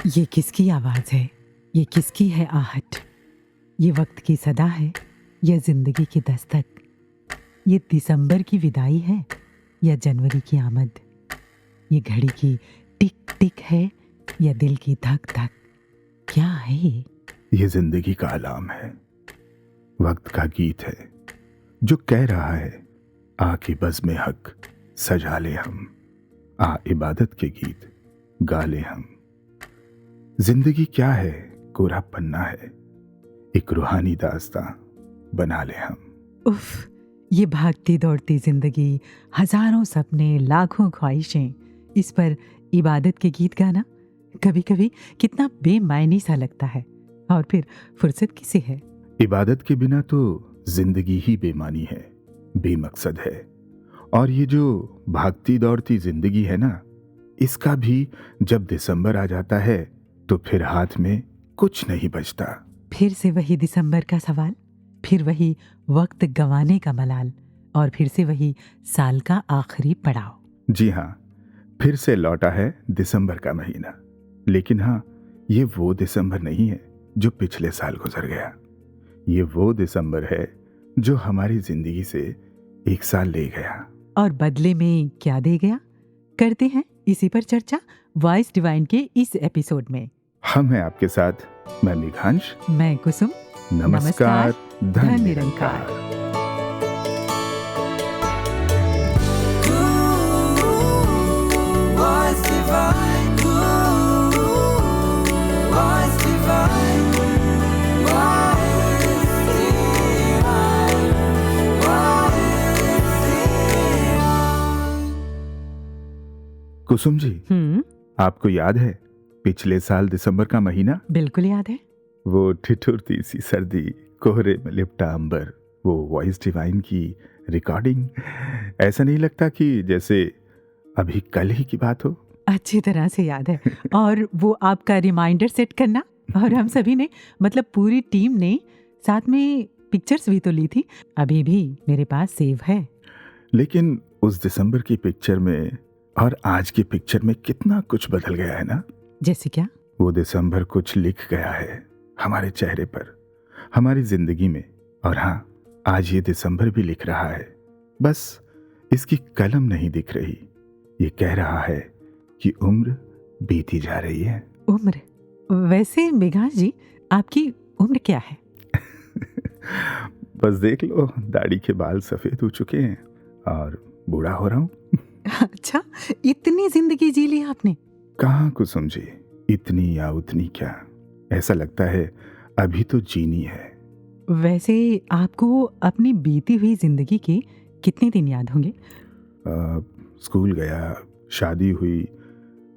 ये किसकी आवाज है? ये किसकी है आहट? ये वक्त की सदा है या जिंदगी की दस्तक? ये दिसंबर की विदाई है या जनवरी की आमद? ये घड़ी की टिक टिक है या दिल की धक धक? क्या है ये? ये जिंदगी का अलार्म है, वक्त का गीत है जो कह रहा है आ की बज़्म हक सजा ले हम, आ इबादत के गीत गा ले हम। जिंदगी क्या है? कोरा पन्ना है, एक रूहानी दास्तां बना ले हम। उफ, ये भागती दौड़ती जिंदगी, हजारों सपने, लाखों ख्वाहिशें, इस पर इबादत के गीत गाना कभी कभी कितना बेमायनी सा लगता है। और फिर फुर्सत किसे है? इबादत के बिना तो जिंदगी ही बेमानी है, बेमकसद है। और ये जो भागती दौड़ती जिंदगी है ना, इसका भी जब दिसंबर आ जाता है तो फिर हाथ में कुछ नहीं बचता। फिर से वही दिसंबर का सवाल, फिर वही वक्त गंवाने का मलाल, और फिर से वही साल का आखिरी पड़ाव। जी हाँ, फिर से लौटा है दिसंबर का महीना। लेकिन हाँ, ये वो दिसंबर नहीं है जो पिछले साल गुजर गया। ये वो दिसंबर है जो हमारी जिंदगी से एक साल ले गया। और बदले में क्या दे गया? करते हैं इसी पर चर्चा वॉइस डिवाइन के इस एपिसोड में। हम हैं आपके साथ, मैं मेघांश। मैं कुसुम। नमस्कार, धन निरंकार। कुसुम जी, आपको याद है पिछले साल दिसंबर का महीना? बिल्कुल याद है। वो ठिठुरती सी सर्दी, कोहरे में लिपटा अंबर, वो वॉइस डिवाइन की रिकॉर्डिंग, ऐसा नहीं लगता कि जैसे अभी कल ही की बात हो? अच्छी तरह से याद है। और वो आपका रिमाइंडर सेट करना, और हम सभी ने, मतलब पूरी टीम ने साथ में पिक्चर्स भी तो ली थी, अभी भी मेरे पास सेव है। लेकिन उस दिसंबर की पिक्चर में और आज की पिक्चर में कितना कुछ बदल गया है ना। जैसे क्या? वो दिसंबर कुछ लिख गया है हमारे चेहरे पर, हमारी जिंदगी में। और हाँ, आज ये दिसंबर भी लिख रहा है, बस इसकी कलम नहीं दिख रही। ये कह रहा है कि उम्र बीती जा रही है। उम्र? वैसे मेघांश जी, आपकी उम्र क्या है? बस देख लो, दाढ़ी के बाल सफेद हो चुके हैं और बूढ़ा हो रहा हूँ। अच्छा, इतनी जिंदगी जी ली आपने? कहाँ कुसुम जी, इतनी या उतनी क्या, ऐसा लगता है अभी तो जीनी है। वैसे आपको अपनी बीती हुई जिंदगी के कितने दिन याद होंगे? स्कूल गया, शादी हुई,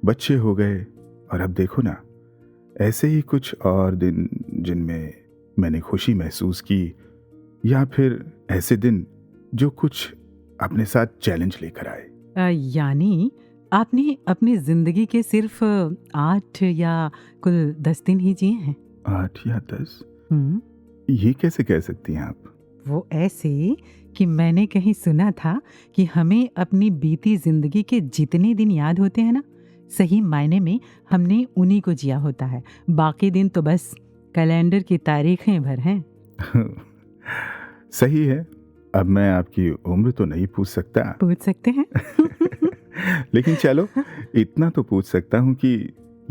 बच्चे हो गए, और अब देखो ना, ऐसे ही कुछ और दिन जिनमें मैंने खुशी महसूस की, या फिर ऐसे दिन जो कुछ अपने साथ चैलेंज लेकर आए। यानी आपने अपनी जिंदगी के सिर्फ 8 या कुल 10 दिन ही जिए हैं? 8 या 10? ये कैसे कह सकती हैं आप? वो ऐसे कि मैंने कहीं सुना था कि हमें अपनी बीती जिंदगी के जितने दिन याद होते हैं ना, सही मायने में हमने उन्हीं को जिया होता है। बाकी दिन तो बस कैलेंडर की तारीखें भर हैं। सही है। अब मैं आपकी उम्र तो नहीं पूछ सकता। पूछ सकते हैं। लेकिन चलो, इतना तो पूछ सकता हूँ कि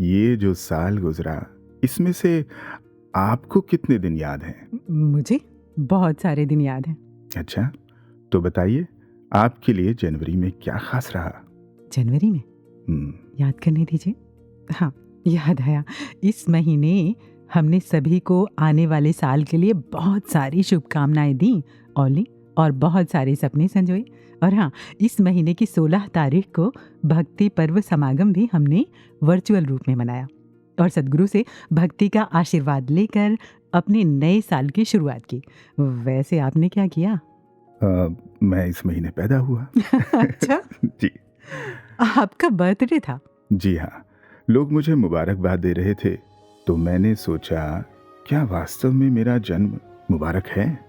ये जो साल गुजरा, इसमें से आपको कितने दिन याद हैं? मुझे बहुत सारे दिन याद हैं। अच्छा, तो बताइए, आपके लिए जनवरी में क्या खास रहा? जनवरी में? याद करने दीजिए। हाँ, याद आया। इस महीने हमने सभी को आने वाले साल के लिए बहुत सारी शुभकामनाएं दी ओली, और बहुत सारे सपने संजोए। और हाँ, इस महीने की 16 तारीख को भक्ति पर्व समागम भी हमने वर्चुअल रूप में मनाया, और सदगुरु से भक्ति का आशीर्वाद लेकर अपने नए साल की शुरुआत की। वैसे आपने क्या किया? मैं इस महीने पैदा हुआ। अच्छा जी, आपका बर्थडे था? जी हाँ, लोग मुझे मुबारकबाद दे रहे थे, तो मैंने सोचा क्या वास्तव में मेरा जन्म मुबारक है?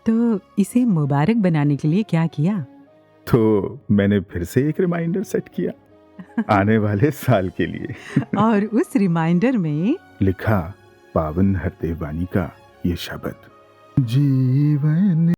तो इसे मुबारक बनाने के लिए क्या किया? तो मैंने फिर से एक रिमाइंडर सेट किया। आने वाले साल के लिए। और उस रिमाइंडर में लिखा पावन हरदेव वाणी का ये शब्द, जीवन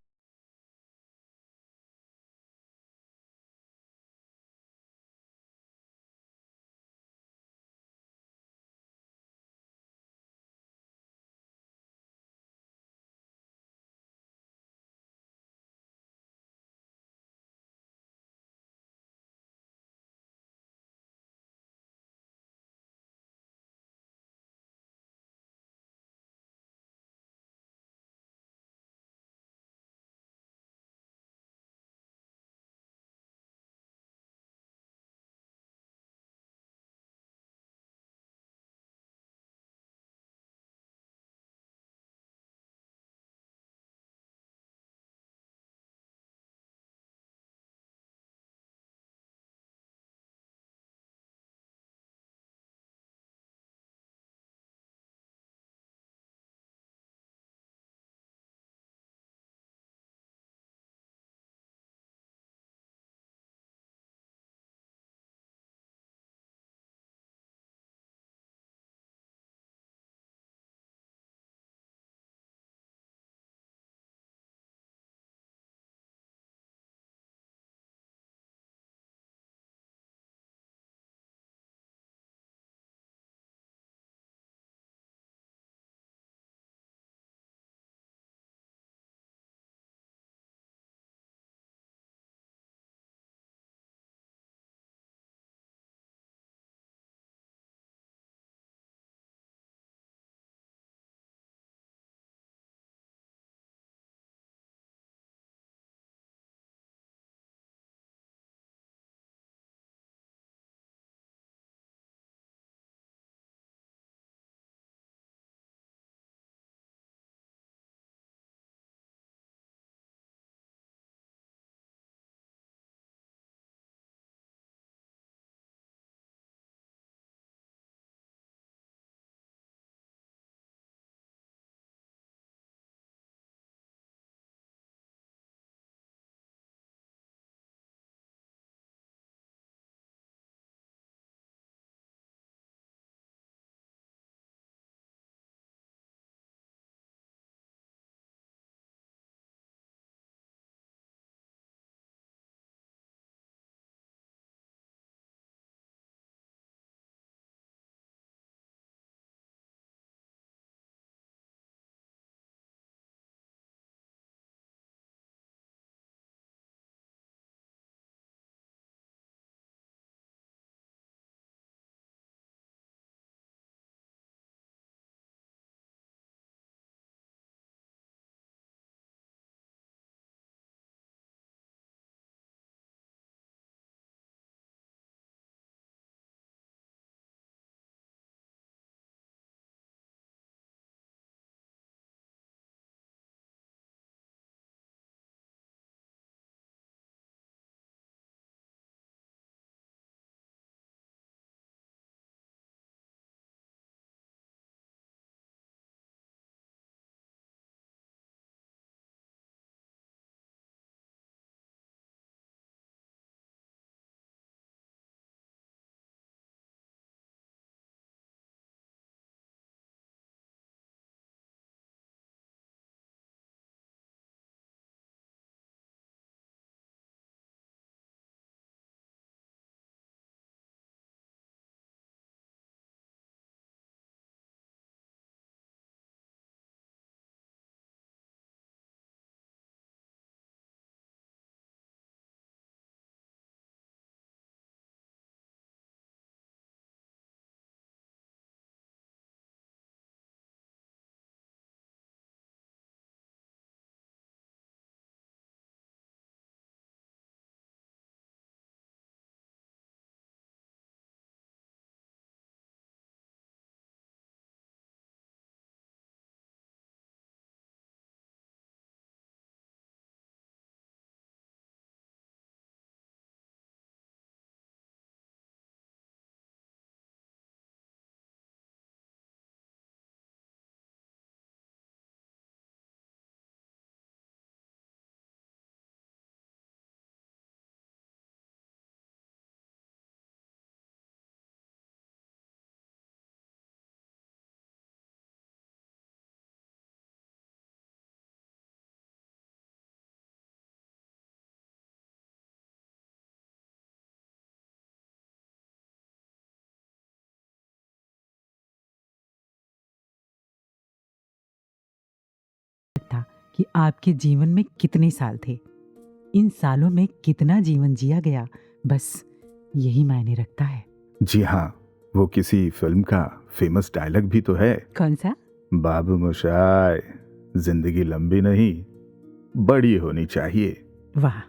कि आपके जीवन में कितने साल थे, इन सालों में कितना जीवन जिया गया, बस यही मायने रखता है। जी हाँ, वो किसी फिल्म का फेमस डायलॉग भी तो है। कौन सा? बाबू मोशाय, जिंदगी लंबी नहीं बड़ी होनी चाहिए। वाह।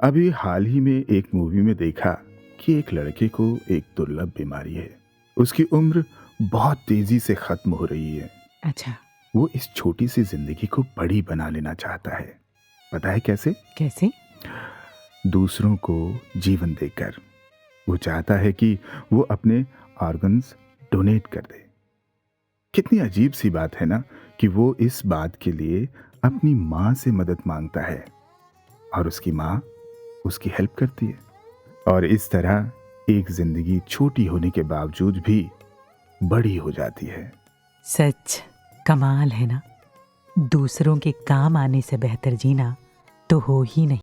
अभी हाल ही में एक मूवी में देखा कि एक लड़के को एक दुर्लभ बीमारी है। उसकी उम्र बहुत तेजी से खत्म हो रही है। अच्छा, वो इस छोटी सी जिंदगी को बड़ी बना लेना चाहता है। पता है कैसे? कैसे? दूसरों को जीवन देकर। वो चाहता है कि वो अपने ऑर्गन्स डोनेट कर दे। कितनी अजीब सी बात है ना कि वो इस बात के लिए अपनी माँ से मदद मांगता है और उसकी माँ उसकी हेल्प करती है। और इस तरह एक जिंदगी छोटी होने के बावजूद भी बड़ी हो जाती है। सच कमाल है ना। दूसरों के काम आने से बेहतर जीना तो हो ही नहीं।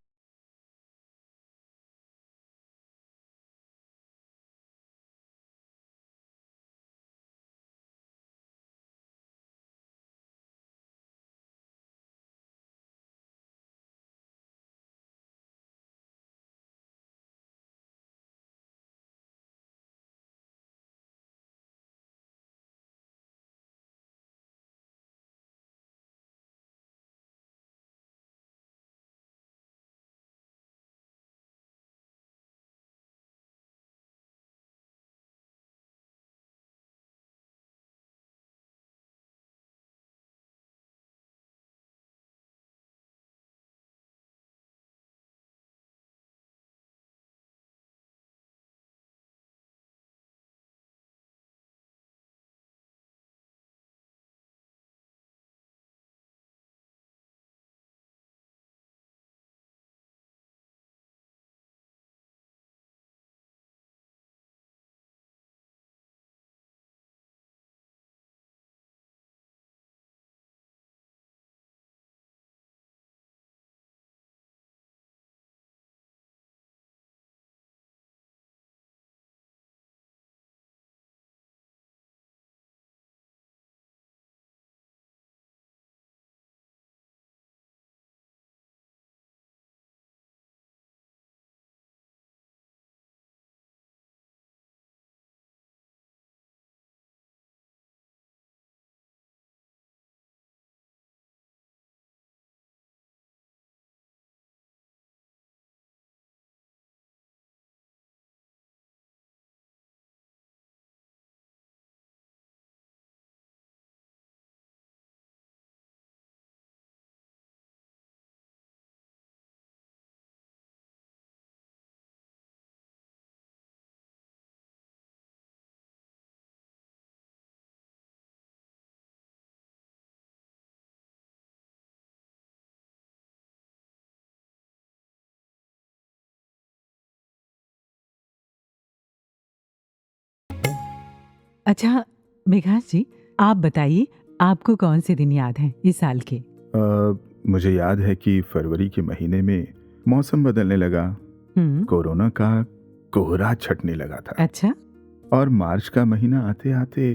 अच्छा मेघास जी, आप बताइए आपको कौन से दिन याद हैं इस साल के? मुझे याद है कि फरवरी के महीने में मौसम बदलने लगा। कोरोना का कोहरा छटने लगा था। अच्छा। और मार्च का महीना आते आते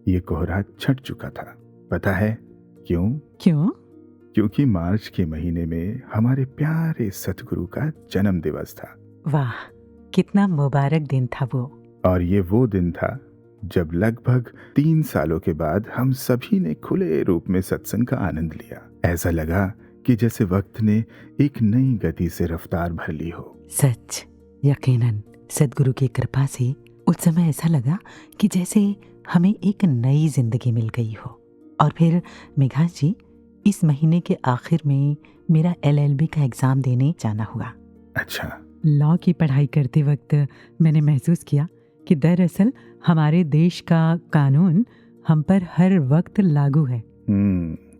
ये कोहरा छट चुका था। पता है क्यों? क्यों? क्योंकि मार्च के महीने में हमारे प्यारे सतगुरु का जन्म दिवस था। वाह, कितना मुबारक दिन था वो। और ये वो दिन था जब लगभग 3 सालों के बाद हम सभी ने खुले रूप में सत्संग का आनंद लिया। ऐसा लगा कि जैसे वक्त ने एक नई गति से रफ्तार भर ली हो। सच, यकीनन सद्गुरु की कृपा से उस समय ऐसा लगा कि जैसे हमें एक नई जिंदगी मिल गई हो। और फिर मेघास जी, इस महीने के आखिर में मेरा LLB का एग्जाम देने जाना हुआ। अच्छा। लॉ की पढ़ाई करते वक्त मैंने महसूस किया कि दरअसल हमारे देश का कानून हम पर हर वक्त लागू है।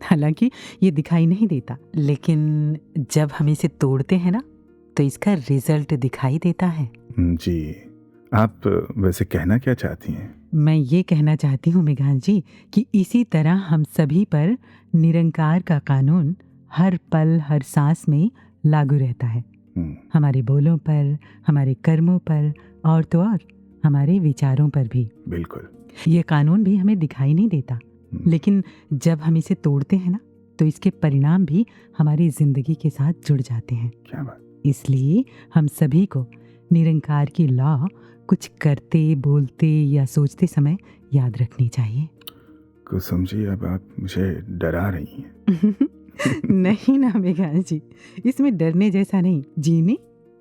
हालांकि ये दिखाई नहीं देता, लेकिन जब हम इसे तोड़ते हैं ना तो इसका रिजल्ट दिखाई देता है। जी, आप वैसे कहना क्या चाहती हैं? मैं ये कहना चाहती हूँ मेघान जी कि इसी तरह हम सभी पर निरंकार का कानून हर पल हर सांस में लागू रहता है। हमारे बोलों पर, हमारे कर्मों पर और तो और हमारे विचारों पर भी। बिल्कुल। ये कानून भी हमें दिखाई नहीं देता, लेकिन जब हम इसे तोड़ते हैं ना तो इसके परिणाम भी हमारी जिंदगी के साथ जुड़ जाते हैं। क्या बात। इसलिए हम सभी को निरंकार की लॉ कुछ करते, बोलते या सोचते समय याद रखनी चाहिए। कुसुम जी, अब आप मुझे डरा रही हैं। नहीं ना मेघांश जी, इसमें डरने जैसा नहीं, जीने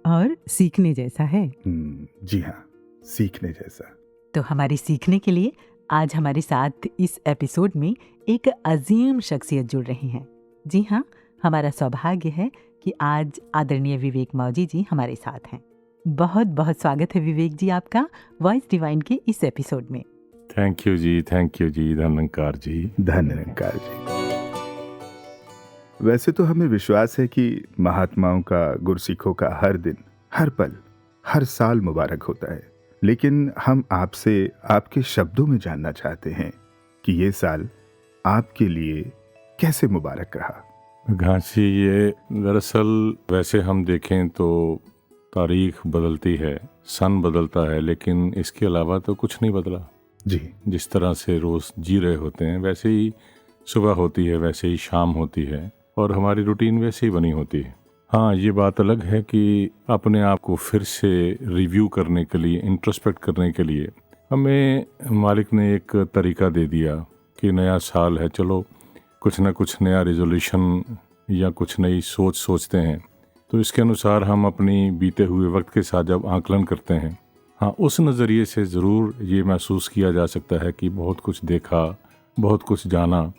और सीखने जैसा है। जी हाँ, सीखने जैसा। तो हमारी सीखने के लिए आज हमारे साथ इस एपिसोड में एक अजीम शख्सियत जुड़ रही हैं। जी हाँ, हमारा सौभाग्य है कि आज आदरणीय विवेक मौजी जी हमारे साथ हैं। बहुत बहुत स्वागत है विवेक जी आपका वॉइस डिवाइन के इस एपिसोड में। थैंक यू जी, धन निरंकार जी। धन निरंकार जी। वैसे तो हमें विश्वास है कि महात्माओं का, गुरसिखों का हर दिन, हर पल, हर साल मुबारक होता है, लेकिन हम आपसे आपके शब्दों में जानना चाहते हैं कि ये साल आपके लिए कैसे मुबारक रहा। घासी, ये दरअसल वैसे हम देखें तो तारीख बदलती है, सन बदलता है, लेकिन इसके अलावा तो कुछ नहीं बदला जी। जिस तरह से रोज जी रहे होते हैं वैसे ही सुबह होती है, वैसे ही शाम होती है और हमारी रूटीन वैसे ही बनी होती है। हाँ, ये बात अलग है कि अपने आप को फिर से रिव्यू करने के लिए, इंट्रोस्पेक्ट करने के लिए हमें मालिक ने एक तरीका दे दिया कि नया साल है, चलो कुछ ना कुछ नया रेजोल्यूशन या कुछ नई सोच सोचते हैं। तो इसके अनुसार हम अपनी बीते हुए वक्त के साथ जब आकलन करते हैं, हाँ, उस नज़रिए से ज़रूर ये महसूस किया जा सकता है कि बहुत कुछ देखा, बहुत कुछ जाना।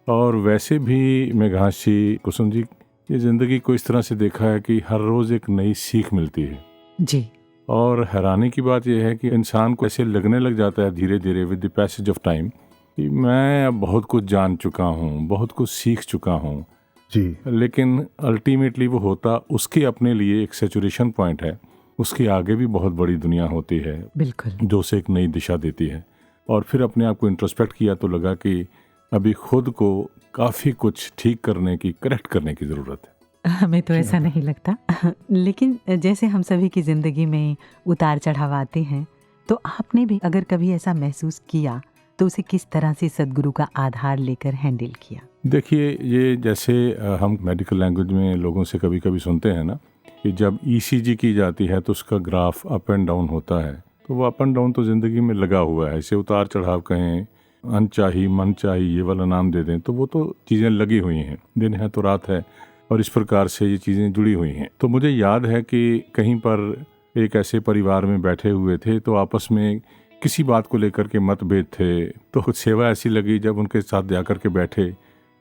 और वैसे भी मेघांशी, कुसुम जी, ये ज़िंदगी को इस तरह से देखा है कि हर रोज़ एक नई सीख मिलती है जी। और हैरानी की बात यह है कि इंसान को ऐसे लगने लग जाता है धीरे धीरे with the passage of time कि मैं अब बहुत कुछ जान चुका हूँ, बहुत कुछ सीख चुका हूँ जी। लेकिन अल्टीमेटली वो होता उसके अपने लिए एक सैचुरेशन पॉइंट है, उसके आगे भी बहुत बड़ी दुनिया होती है। बिल्कुल। जो उसे एक नई दिशा देती है। और फिर अपने आप को इंट्रोस्पेक्ट किया तो लगा कि अभी खुद को काफ़ी कुछ ठीक करने की, करेक्ट करने की ज़रूरत है। हमें तो ऐसा नहीं लगता, लेकिन जैसे हम सभी की ज़िंदगी में उतार चढ़ाव आते हैं, तो आपने भी अगर कभी ऐसा महसूस किया तो उसे किस तरह से सद्गुरु का आधार लेकर हैंडल किया? देखिए, ये जैसे हम मेडिकल लैंग्वेज में लोगों से कभी कभी सुनते हैं ना कि जब ईसीजी की जाती है तो उसका ग्राफ अप एंड डाउन होता है, तो वो अप एंड डाउन तो ज़िंदगी में लगा हुआ है। इसे उतार चढ़ाव कहें, अनचाही मनचाही, ये वाला नाम दे दें, तो वो तो चीज़ें लगी हुई हैं, दिन है तो रात है, और इस प्रकार से ये चीज़ें जुड़ी हुई हैं। तो मुझे याद है कि कहीं पर एक ऐसे परिवार में बैठे हुए थे तो आपस में किसी बात को लेकर के मतभेद थे, तो कुछ सेवा ऐसी लगी जब उनके साथ जाकर के बैठे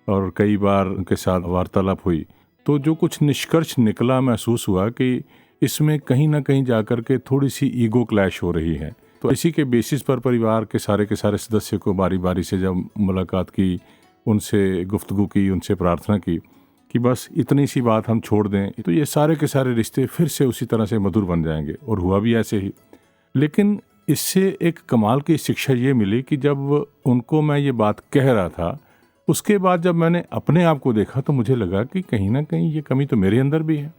और कई बार उनके साथ वार्तालाप हुई, तो जो कुछ निष्कर्ष निकला, महसूस हुआ कि इसमें कहीं ना कहीं जाकर के थोड़ी सी ईगो क्लैश हो रही है। तो इसी के बेसिस पर परिवार के सारे सदस्य को बारी बारी से जब मुलाकात की, उनसे गुफ्तगू की, उनसे प्रार्थना की कि बस इतनी सी बात हम छोड़ दें तो ये सारे के सारे रिश्ते फिर से उसी तरह से मधुर बन जाएंगे, और हुआ भी ऐसे ही। लेकिन इससे एक कमाल की शिक्षा ये मिली कि जब उनको मैं ये बात कह रहा था, उसके बाद जब मैंने अपने आप को देखा तो मुझे लगा कि कहीं ना कहीं ये कमी तो मेरे अंदर भी है।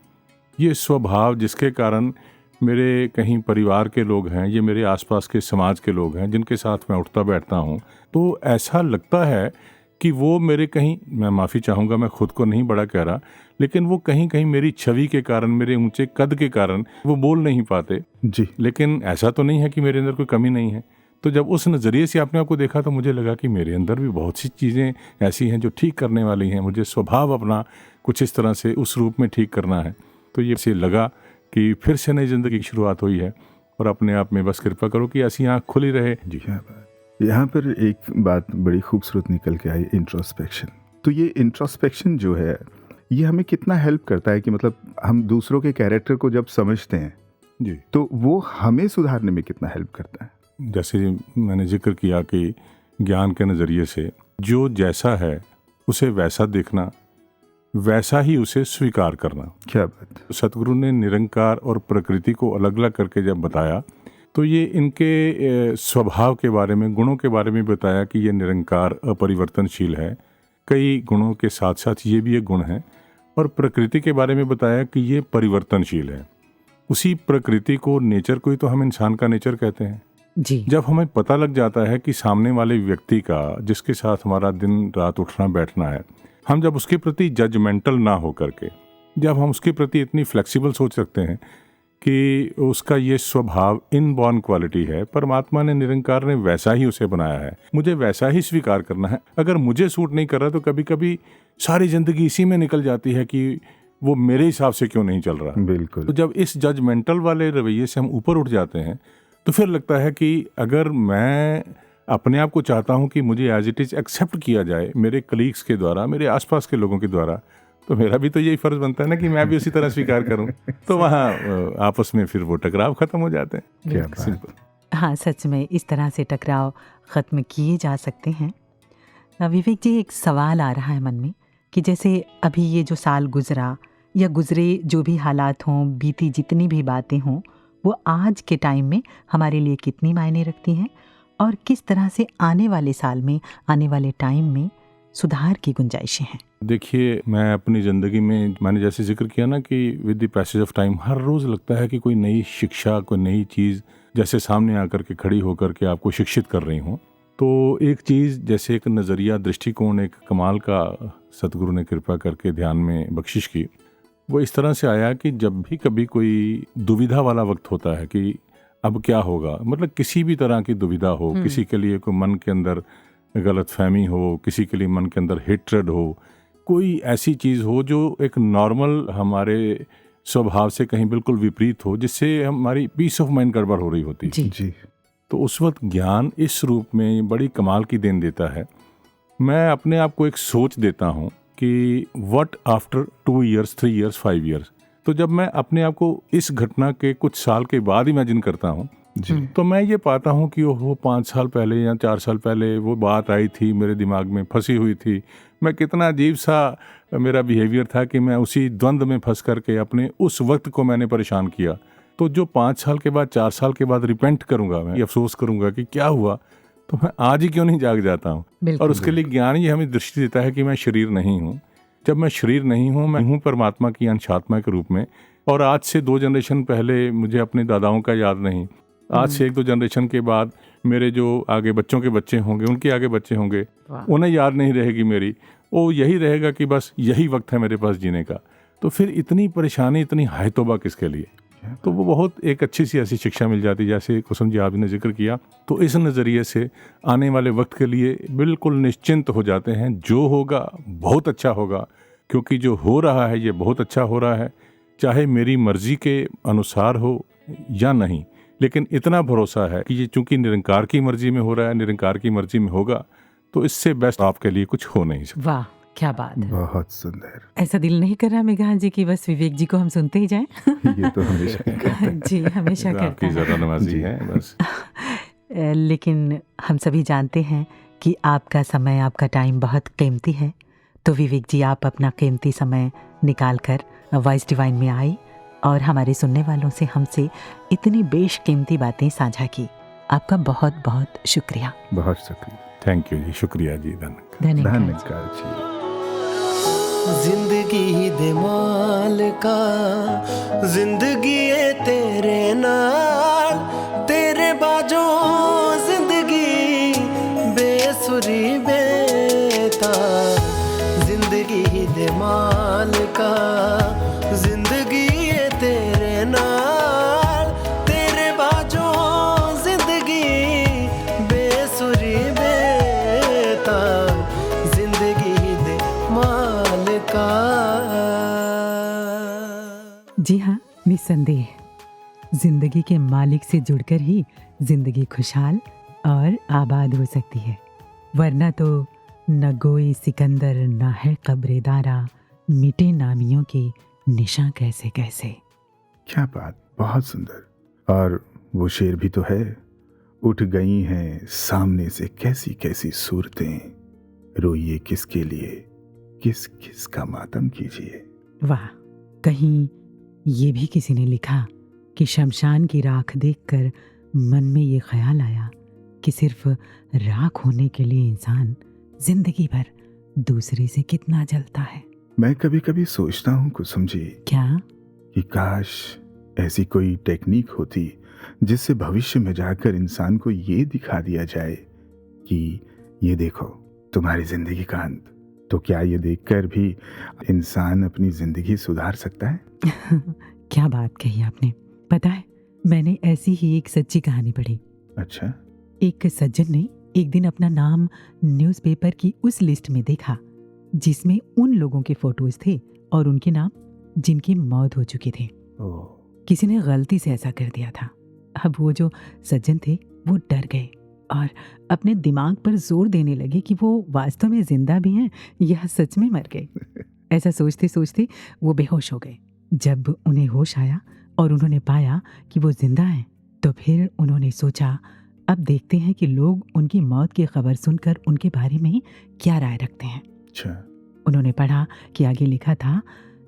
ये स्वभाव जिसके कारण मेरे कहीं परिवार के लोग हैं, ये मेरे आसपास के समाज के लोग हैं जिनके साथ मैं उठता बैठता हूँ, तो ऐसा लगता है कि वो मेरे कहीं, मैं माफ़ी चाहूँगा, मैं खुद को नहीं बड़ा कह रहा, लेकिन वो कहीं कहीं मेरी छवि के कारण, मेरे ऊंचे कद के कारण वो बोल नहीं पाते जी। लेकिन ऐसा तो नहीं है कि मेरे अंदर कोई कमी नहीं है। तो जब उस नज़रिए से अपने आप को देखा तो मुझे लगा कि मेरे अंदर भी बहुत सी चीज़ें ऐसी हैं जो ठीक करने वाली हैं, मुझे स्वभाव अपना कुछ इस तरह से उस रूप में ठीक करना है। तो ये से लगा कि फिर से नई ज़िंदगी की शुरुआत हुई है, और अपने आप में बस कृपा करो कि ऐसी आँख खुली रहे। जी हाँ। यहाँ पर एक बात बड़ी खूबसूरत निकल के आई, इंट्रोस्पेक्शन। तो ये इंट्रोस्पेक्शन जो है, ये हमें कितना हेल्प करता है कि मतलब हम दूसरों के कैरेक्टर को जब समझते हैं जी, तो वो हमें सुधारने में कितना हेल्प करता है। जैसे मैंने जिक्र किया कि ज्ञान के नज़रिए से जो जैसा है उसे वैसा देखना, वैसा ही उसे स्वीकार करना। क्या बात। सतगुरु ने निरंकार और प्रकृति को अलग अलग करके जब बताया तो ये इनके स्वभाव के बारे में, गुणों के बारे में बताया कि ये निरंकार अपरिवर्तनशील है, कई गुणों के साथ साथ ये भी एक गुण है, और प्रकृति के बारे में बताया कि ये परिवर्तनशील है। उसी प्रकृति को, नेचर को ही तो हम इंसान का नेचर कहते हैं। जी। जब हमें पता लग जाता है कि सामने वाले व्यक्ति का, जिसके साथ हमारा दिन रात उठना बैठना है, हम जब उसके प्रति जजमेंटल ना हो करके, जब हम उसके प्रति इतनी फ्लेक्सिबल सोच रखते हैं कि उसका ये स्वभाव इनबॉर्न क्वालिटी है, परमात्मा ने, निरंकार ने वैसा ही उसे बनाया है, मुझे वैसा ही स्वीकार करना है। अगर मुझे सूट नहीं कर रहा तो कभी कभी सारी जिंदगी इसी में निकल जाती है कि वो मेरे हिसाब से क्यों नहीं चल रहा। बिल्कुल। तो जब इस जजमेंटल वाले रवैये से हम ऊपर उठ जाते हैं तो फिर लगता है कि अगर मैं अपने आप को चाहता हूं कि मुझे एज इट इज़ एक्सेप्ट किया जाए मेरे कलीग्स के द्वारा, मेरे आसपास के लोगों के द्वारा, तो मेरा भी तो यही फर्ज बनता है ना कि मैं भी उसी तरह स्वीकार करूं। तो वहाँ आपस में फिर वो टकराव खत्म हो जाते हैं। क्या बात। सिंपल। हाँ, सच में इस तरह से टकराव ख़त्म किए जा सकते हैं। विवेक जी, एक सवाल आ रहा है मन में कि जैसे अभी ये जो साल गुजरा या गुजरे, जो भी हालात हों, बीती जितनी भी बातें हों, वो आज के टाइम में हमारे लिए कितनी मायने रखती हैं और किस तरह से आने वाले साल में, आने वाले टाइम में सुधार की गुंजाइशें हैं। देखिए, मैं अपनी ज़िंदगी में, मैंने जैसे जिक्र किया ना कि with the passage of time हर रोज़ लगता है कि कोई नई शिक्षा, कोई नई चीज़ जैसे सामने आकर के खड़ी होकर के आपको शिक्षित कर रही हूँ। तो एक चीज़, जैसे एक नज़रिया, दृष्टिकोण, एक कमाल का सतगुरु ने कृपा करके ध्यान में बख्शिश की, वो इस तरह से आया कि जब भी कभी कोई दुविधा वाला वक्त होता है कि अब क्या होगा, मतलब किसी भी तरह की दुविधा हो, किसी के लिए कोई मन के अंदर गलतफहमी हो, किसी के लिए मन के अंदर हेट्रेड हो, कोई ऐसी चीज़ हो जो एक नॉर्मल हमारे स्वभाव से कहीं बिल्कुल विपरीत हो, जिससे हमारी पीस ऑफ माइंड गड़बड़ हो रही होती है। जी। तो उस वक्त ज्ञान इस रूप में बड़ी कमाल की देन देता है। मैं अपने आप को एक सोच देता हूँ कि what after 2 years, 3 years, 5 years। तो जब मैं अपने आप को इस घटना के कुछ साल के बाद इमेजिन करता हूँ जी। तो मैं ये पाता हूँ कि वो 5 साल पहले या 4 साल पहले वो बात आई थी, मेरे दिमाग में फंसी हुई थी, मैं कितना अजीब सा मेरा बिहेवियर था कि मैं उसी द्वंद्व में फंस करके अपने उस वक्त को मैंने परेशान किया। तो जो 5 साल के बाद, 4 साल के बाद रिपेंट करूँगा, मैं अफसोस करूँगा कि क्या हुआ, तो मैं आज ही क्यों नहीं जाग जाता हूँ। और उसके लिए ज्ञान ये हमें दृष्टि देता है कि मैं शरीर नहीं हूँ। जब मैं शरीर नहीं हूँ, मैं हूँ परमात्मा की अंशात्मा के रूप में। और आज से 2 जनरेशन पहले मुझे अपने दादाओं का याद नहीं, आज से 1-2 जनरेशन के बाद मेरे जो आगे बच्चों के बच्चे होंगे, उनके आगे बच्चे होंगे, उन्हें याद नहीं रहेगी मेरी, वो यही रहेगा कि बस यही वक्त है मेरे पास जीने का। तो फिर इतनी परेशानी, इतनी हाय तौबा किसके लिए। तो वो बहुत एक अच्छी सी ऐसी शिक्षा मिल जाती, जैसे कुसुम जी आपने जिक्र किया। तो इस नज़रिए से आने वाले वक्त के लिए बिल्कुल निश्चिंत हो जाते हैं। जो होगा बहुत अच्छा होगा, क्योंकि जो हो रहा है ये बहुत अच्छा हो रहा है, चाहे मेरी मर्जी के अनुसार हो या नहीं, लेकिन इतना भरोसा है कि ये चूंकि निरंकार की मर्जी में हो रहा है, निरंकार की मर्जी में होगा, तो इससे बेस्ट आपके लिए कुछ हो नहीं सकता। वाह, क्या बात है। बहुत सुंदर। ऐसा दिल नहीं कर रहा मेघा जी कि बस विवेक जी को हम सुनते ही जाएं। ये तो हमेशा करते हैं। जी, हमेशा करता आपकी है। ज़्यादा नवाजी है बस। लेकिन हम सभी जानते हैं कि आपका समय, आपका टाइम बहुत कीमती है। तो विवेक जी, आप अपना कीमती समय निकाल कर वॉइस डिवाइन में आई और हमारे सुनने वालों से हमसे इतनी बेशकीमती बातें साझा की। आपका बहुत बहुत शुक्रिया। बहुत शुक्रिया। थैंक यू जी, शुक्रिया जी, धन्यवाद। धन्यवाद जी। जिंदगी दे मालका, जिंदगी है तेरे नाल, तेरे बाजो जिंदगी बेसुरी बेता। जिंदगी दे मालका, जिंदगी है तेरे नाल, तेरे बाजो जिंदगी बेसुरी बेता। जिंदगी दे मालका। जी हाँ, निस्संदेह जिंदगी के मालिक से जुड़कर ही जिंदगी खुशहाल और आबाद हो सकती है। वरना तो न गोई सिकंदर, न है कब्रेदारा, मिटे नामियों के निशां कैसे कैसे। क्या बात, बहुत सुंदर। और वो शेर भी तो है, उठ गई हैं सामने से कैसी कैसी सूरतें, रोइए किसके लिए, किस किस का मातम कीजिए। वाह, कहीं ये भी किसी ने लिखा कि शमशान की राख देखकर मन में ये ख्याल आया कि सिर्फ राख होने के लिए इंसान जिंदगी भर दूसरे से कितना जलता है। मैं कभी कभी सोचता हूँ कुसुम जी, क्या कि काश ऐसी कोई टेक्निक होती जिससे भविष्य में जाकर इंसान को ये दिखा दिया जाए कि ये देखो, तुम्हारी जिंदगी का अंत तो क्या ये देखकर भी इंसान अपनी जिंदगी सुधार सकता है? क्या बात कही आपने। पता है, मैंने ऐसी ही एक सच्ची कहानी पढ़ी। अच्छा। एक सज्जन ने एक दिन अपना नाम न्यूज़पेपर की उस लिस्ट में देखा जिसमें उन लोगों के फोटोज थे और उनके नाम जिनकी मौत हो चुकी थी। ओह, किसी ने गलती से ऐसा कर दिया था। अब वो जो सज्जन थे वो डर गए और अपने दिमाग पर जोर देने लगे कि वो वास्तव में जिंदा भी हैं या सच में मर गए। ऐसा सोचते सोचते वो बेहोश हो गए। जब उन्हें होश आया और उन्होंने पाया कि वो जिंदा हैं, तो फिर उन्होंने सोचा अब देखते हैं कि लोग उनकी मौत की खबर सुनकर उनके बारे में क्या राय रखते हैं। अच्छा। उन्होंने पढ़ा कि आगे लिखा था,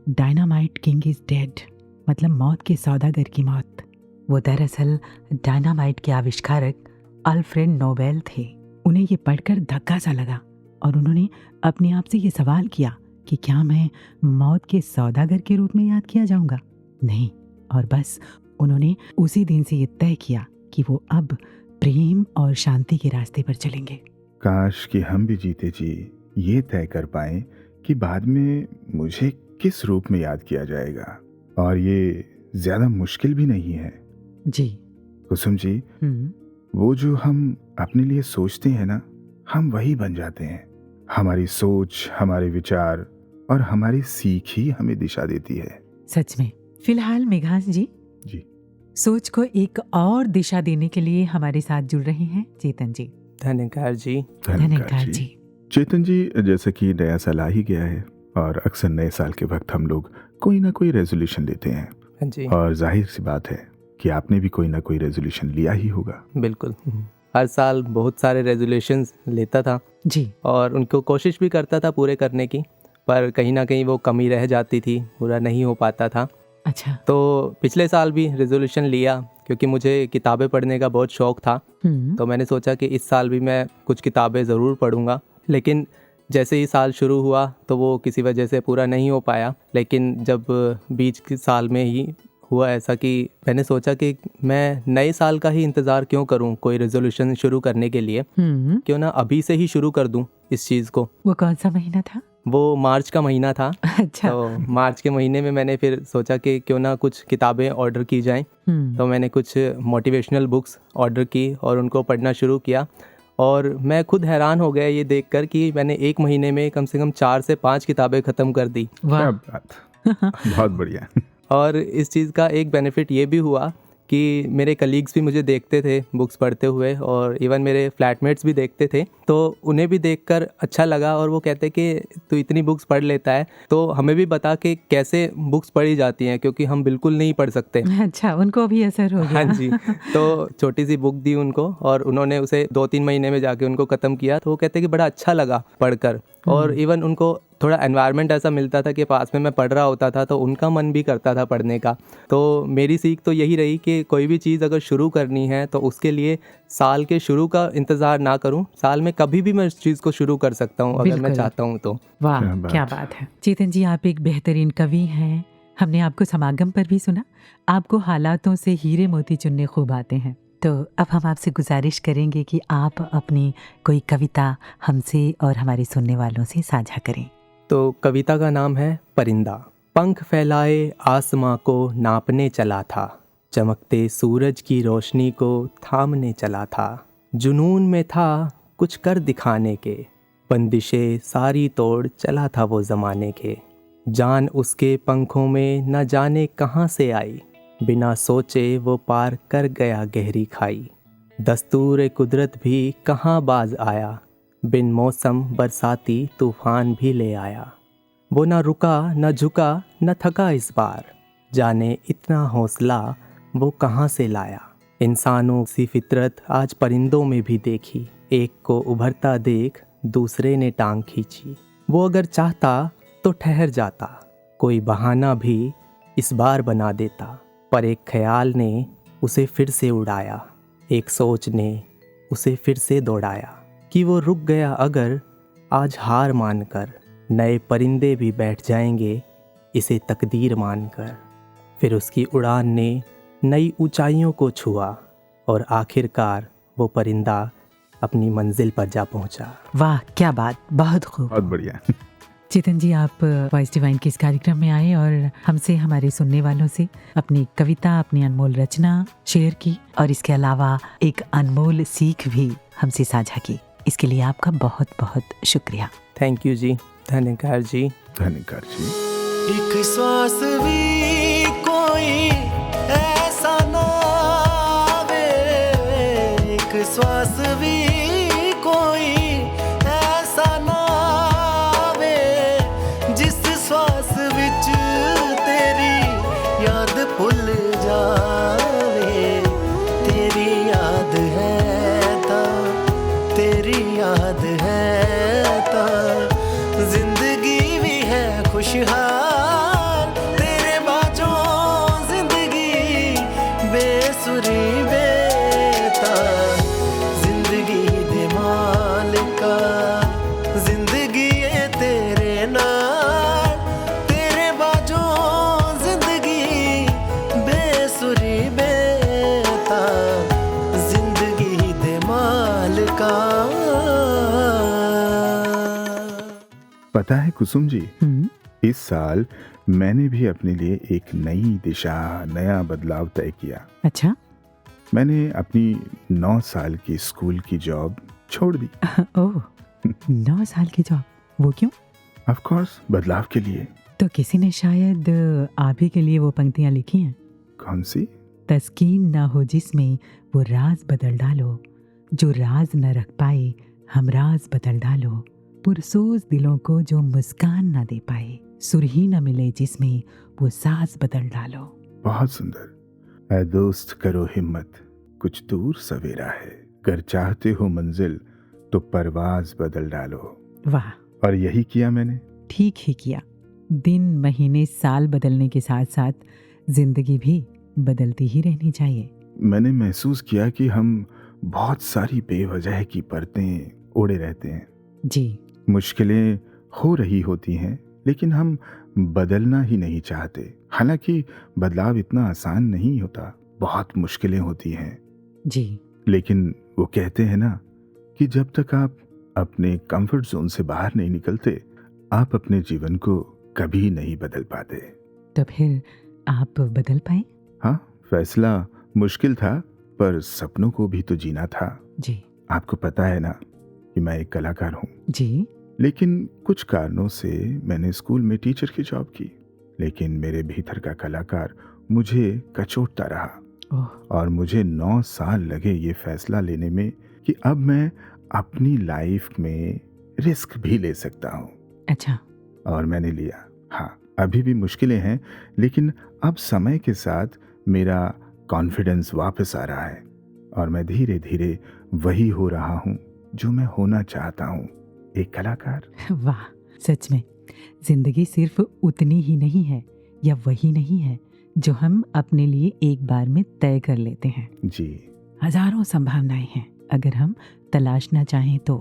डायनामाइट किंग इज डेड, मतलब मौत के सौदागर की मौत। वो दरअसल डायनामाइट के आविष्कारक अल्फ्रेड नोबेल थे। उन्हें ये पढ़कर धक्का सा लगा और उन्होंने अपने आप से ये सवाल किया कि क्या मैं मौत के सौदागर के रूप में याद किया जाऊंगा? नहीं। और बस उन्होंने उसी दिन से ये तय किया कि वो अब प्रेम और शांति के रास्ते पर चलेंगे। काश कि हम भी जीते जी ये तय कर पाएं कि बाद में मुझे किस रूप में याद किया जाएगा। और ये ज्यादा मुश्किल भी नहीं है। जी कुसुम जी, वो जो हम अपने लिए सोचते हैं ना, हम वही बन जाते हैं। हमारी सोच, हमारे विचार और हमारी सीख ही हमें दिशा देती है। सच में। फिलहाल मेघांश जी सोच को एक और दिशा देने के लिए हमारे साथ जुड़ रहे हैं चेतन जी। धन्यकार जी। धन्यकार जी। चेतन जी, जैसे कि नया साल आ ही गया है और अक्सर नए साल के वक्त हम लोग कोई ना कोई रेजोल्यूशन लेते हैं। हाँ जी। और जाहिर सी बात है कि आपने भी कोई ना कोई रेजोल्यूशन लिया ही होगा। बिल्कुल। हर साल बहुत सारे रेजोल्यूशंस लेता था जी, और उनको कोशिश भी करता था पूरे करने की, पर कहीं ना कहीं वो कमी रह जाती थी, पूरा नहीं हो पाता था। अच्छा। तो पिछले साल भी रेजोल्यूशन लिया क्योंकि मुझे किताबें पढ़ने का बहुत शौक़ था। तो मैंने सोचा कि इस साल भी मैं कुछ किताबें ज़रूर पढ़ूंगा। लेकिन जैसे ही साल शुरू हुआ तो वो किसी वजह से पूरा नहीं हो पाया। लेकिन जब बीच के साल में ही हुआ ऐसा कि मैंने सोचा कि मैं नए साल का ही इंतज़ार क्यों करूं कोई रेजोल्यूशन शुरू करने के लिए, क्यों ना अभी से ही शुरू कर दूं इस चीज़ को। वो कौन सा महीना था? वो मार्च का महीना था। अच्छा। तो मार्च के महीने में मैंने फिर सोचा कि क्यों ना कुछ किताबें ऑर्डर की जाएं। तो मैंने कुछ मोटिवेशनल बुक्स ऑर्डर की और उनको पढ़ना शुरू किया। और मैं खुद हैरान हो गया ये देखकर कि मैंने एक महीने में कम से कम 4 से 5 किताबें ख़त्म कर दी। क्या बात। बहुत बढ़िया। और इस चीज़ का एक बेनिफिट ये भी हुआ कि मेरे कलीग्स भी मुझे देखते थे बुक्स पढ़ते हुए, और इवन मेरे फ्लैटमेट्स भी देखते थे। तो उन्हें भी देखकर अच्छा लगा और वो कहते कि तू इतनी बुक्स पढ़ लेता है, तो हमें भी बता कि कैसे बुक्स पढ़ी जाती हैं, क्योंकि हम बिल्कुल नहीं पढ़ सकते। अच्छा, उनको भी असर हो गया। हाँ जी। तो छोटी सी बुक दी उनको और उन्होंने उसे 2-3 महीने में जाके उनको ख़त्म किया। तो वो कहते कि बड़ा अच्छा लगा पढ़कर। और इवन उनको थोड़ा एनवायरनमेंट ऐसा मिलता था कि पास में मैं पढ़ रहा होता था तो उनका मन भी करता था पढ़ने का। तो मेरी सीख तो यही रही कि कोई भी चीज़ अगर शुरू करनी है तो उसके लिए साल के शुरू का इंतज़ार ना करूं, साल में कभी भी मैं उस चीज़ को शुरू कर सकता हूं अगर मैं चाहता हूं तो। वाह, क्या बात है। चेतन जी, आप एक बेहतरीन कवि हैं। हमने आपको समागम पर भी सुना। आपको हालातों से हीरे मोती चुनने खूब आते हैं। तो अब हम आपसे गुजारिश करेंगे कि आप अपनी कोई कविता हमसे और हमारे सुनने वालों से साझा करें। तो कविता का नाम है परिंदा। पंख फैलाए आसमां को नापने चला था, चमकते सूरज की रोशनी को थामने चला था। जुनून में था कुछ कर दिखाने के, बंदिशें सारी तोड़ चला था वो ज़माने के। जान उसके पंखों में न जाने कहाँ से आई, बिना सोचे वो पार कर गया गहरी खाई। दस्तूर कुदरत भी कहाँ बाज आया, बिन मौसम बरसाती तूफान भी ले आया। वो न रुका न झुका न थका इस बार, जाने इतना हौसला वो कहाँ से लाया। इंसानों सी फितरत आज परिंदों में भी देखी, एक को उभरता देख दूसरे ने टांग खींची। वो अगर चाहता तो ठहर जाता, कोई बहाना भी इस बार बना देता। पर एक ख्याल ने उसे फिर से उड़ाया, एक सोच ने उसे फिर से दौड़ाया कि वो रुक गया अगर आज हार मानकर, नए परिंदे भी बैठ जाएंगे इसे तकदीर मानकर। फिर उसकी उड़ान ने नई ऊंचाइयों को छुआ और आखिरकार वो परिंदा अपनी मंजिल पर जा पहुंचा। वाह, क्या बात, बहुत खूब। बहुत बढ़िया। चेतन जी, आप वॉइस डिवाइन के इस कार्यक्रम में आए और हमसे, हमारे सुनने वालों से अपनी कविता, अपनी अनमोल रचना शेयर की और इसके अलावा एक अनमोल सीख भी हमसे साझा की। इसके लिए आपका बहुत बहुत शुक्रिया। थैंक यू जी, धन्यकार जी। धन्यकार जी। एक श्वास भी कोई ऐसा ना आवे, एक श्वास भी कोई ऐसा ना आवे, जिस श्वास विच तेरी याद भुल जावे। तेरी याद है तां, तेरी याद है तां, जिंदगी भी है खुशहाल। तेरे बाजों जिंदगी बेसुरी बेताब, जिंदगी दे मालिका जिंदगी है तेरे नाल। तेरे बाजों जिंदगी बेसुरी बेताब, जिंदगी दे मालिका। पता है कुसुम जी, इस साल मैंने भी अपने लिए एक नई दिशा, नया बदलाव तय किया। अच्छा। मैंने अपनी 9 साल की स्कूल की जॉब छोड़ दी। ओह, 9 साल की जॉब, वो क्यों? ऑफ कोर्स, बदलाव के लिए। तो किसी ने शायद आप ही के लिए वो पंक्तियां लिखी हैं। कौन सी? तस्कीन ना हो जिसमें वो राज बदल डालो, जो राज न रख पाए हम राज बदल डालो, पुरसोज दिलों को जो मुस्कान ना दे पाए, सुरही न मिले जिसमें वो साज बदल डालो। बहुत सुंदर। ऐ दोस्त करो हिम्मत, कुछ दूर सवेरा है, कर चाहते हो मंजिल तो परवाज बदल डालो। वाह, और यही किया मैंने। ठीक ही किया। दिन, महीने, साल बदलने के साथ साथ जिंदगी भी बदलती ही रहनी चाहिए। मैंने महसूस किया कि हम बहुत सारी बेवजह की परतें ओढ़े रहते हैं। जी। मुश्किलें हो रही होती हैं, लेकिन हम बदलना ही नहीं चाहते। हालांकि बदलाव इतना आसान नहीं होता, बहुत मुश्किलें होती हैं। जी। लेकिन वो कहते हैं ना कि जब तक आप अपने कंफर्ट जोन से बाहर नहीं निकलते, आप अपने जीवन को कभी नहीं बदल पाते। तो फिर आप बदल पाए? हाँ, फैसला मुश्किल था, पर सपनों को भी तो जीना था। जी। आपको पता है ना कि मैं एक कलाकार हूँ। जी। लेकिन कुछ कारणों से मैंने स्कूल में टीचर की जॉब की, लेकिन मेरे भीतर का कलाकार मुझे कचोटता रहा। और मुझे 9 साल लगे ये फैसला लेने में कि अब मैं अपनी लाइफ में रिस्क भी ले सकता हूँ। अच्छा। और मैंने लिया। हाँ, अभी भी मुश्किलें हैं, लेकिन अब समय के साथ मेरा कॉन्फिडेंस वापस आ रहा है और मैं धीरे धीरे वही हो रहा हूँ जो मैं होना चाहता हूँ, एक कलाकार। वाह, सच में जिंदगी सिर्फ उतनी ही नहीं है या वही नहीं है जो हम अपने लिए एक बार में तय कर लेते हैं। जी। हजारों संभावनाएं हैं अगर हम तलाशना चाहें तो।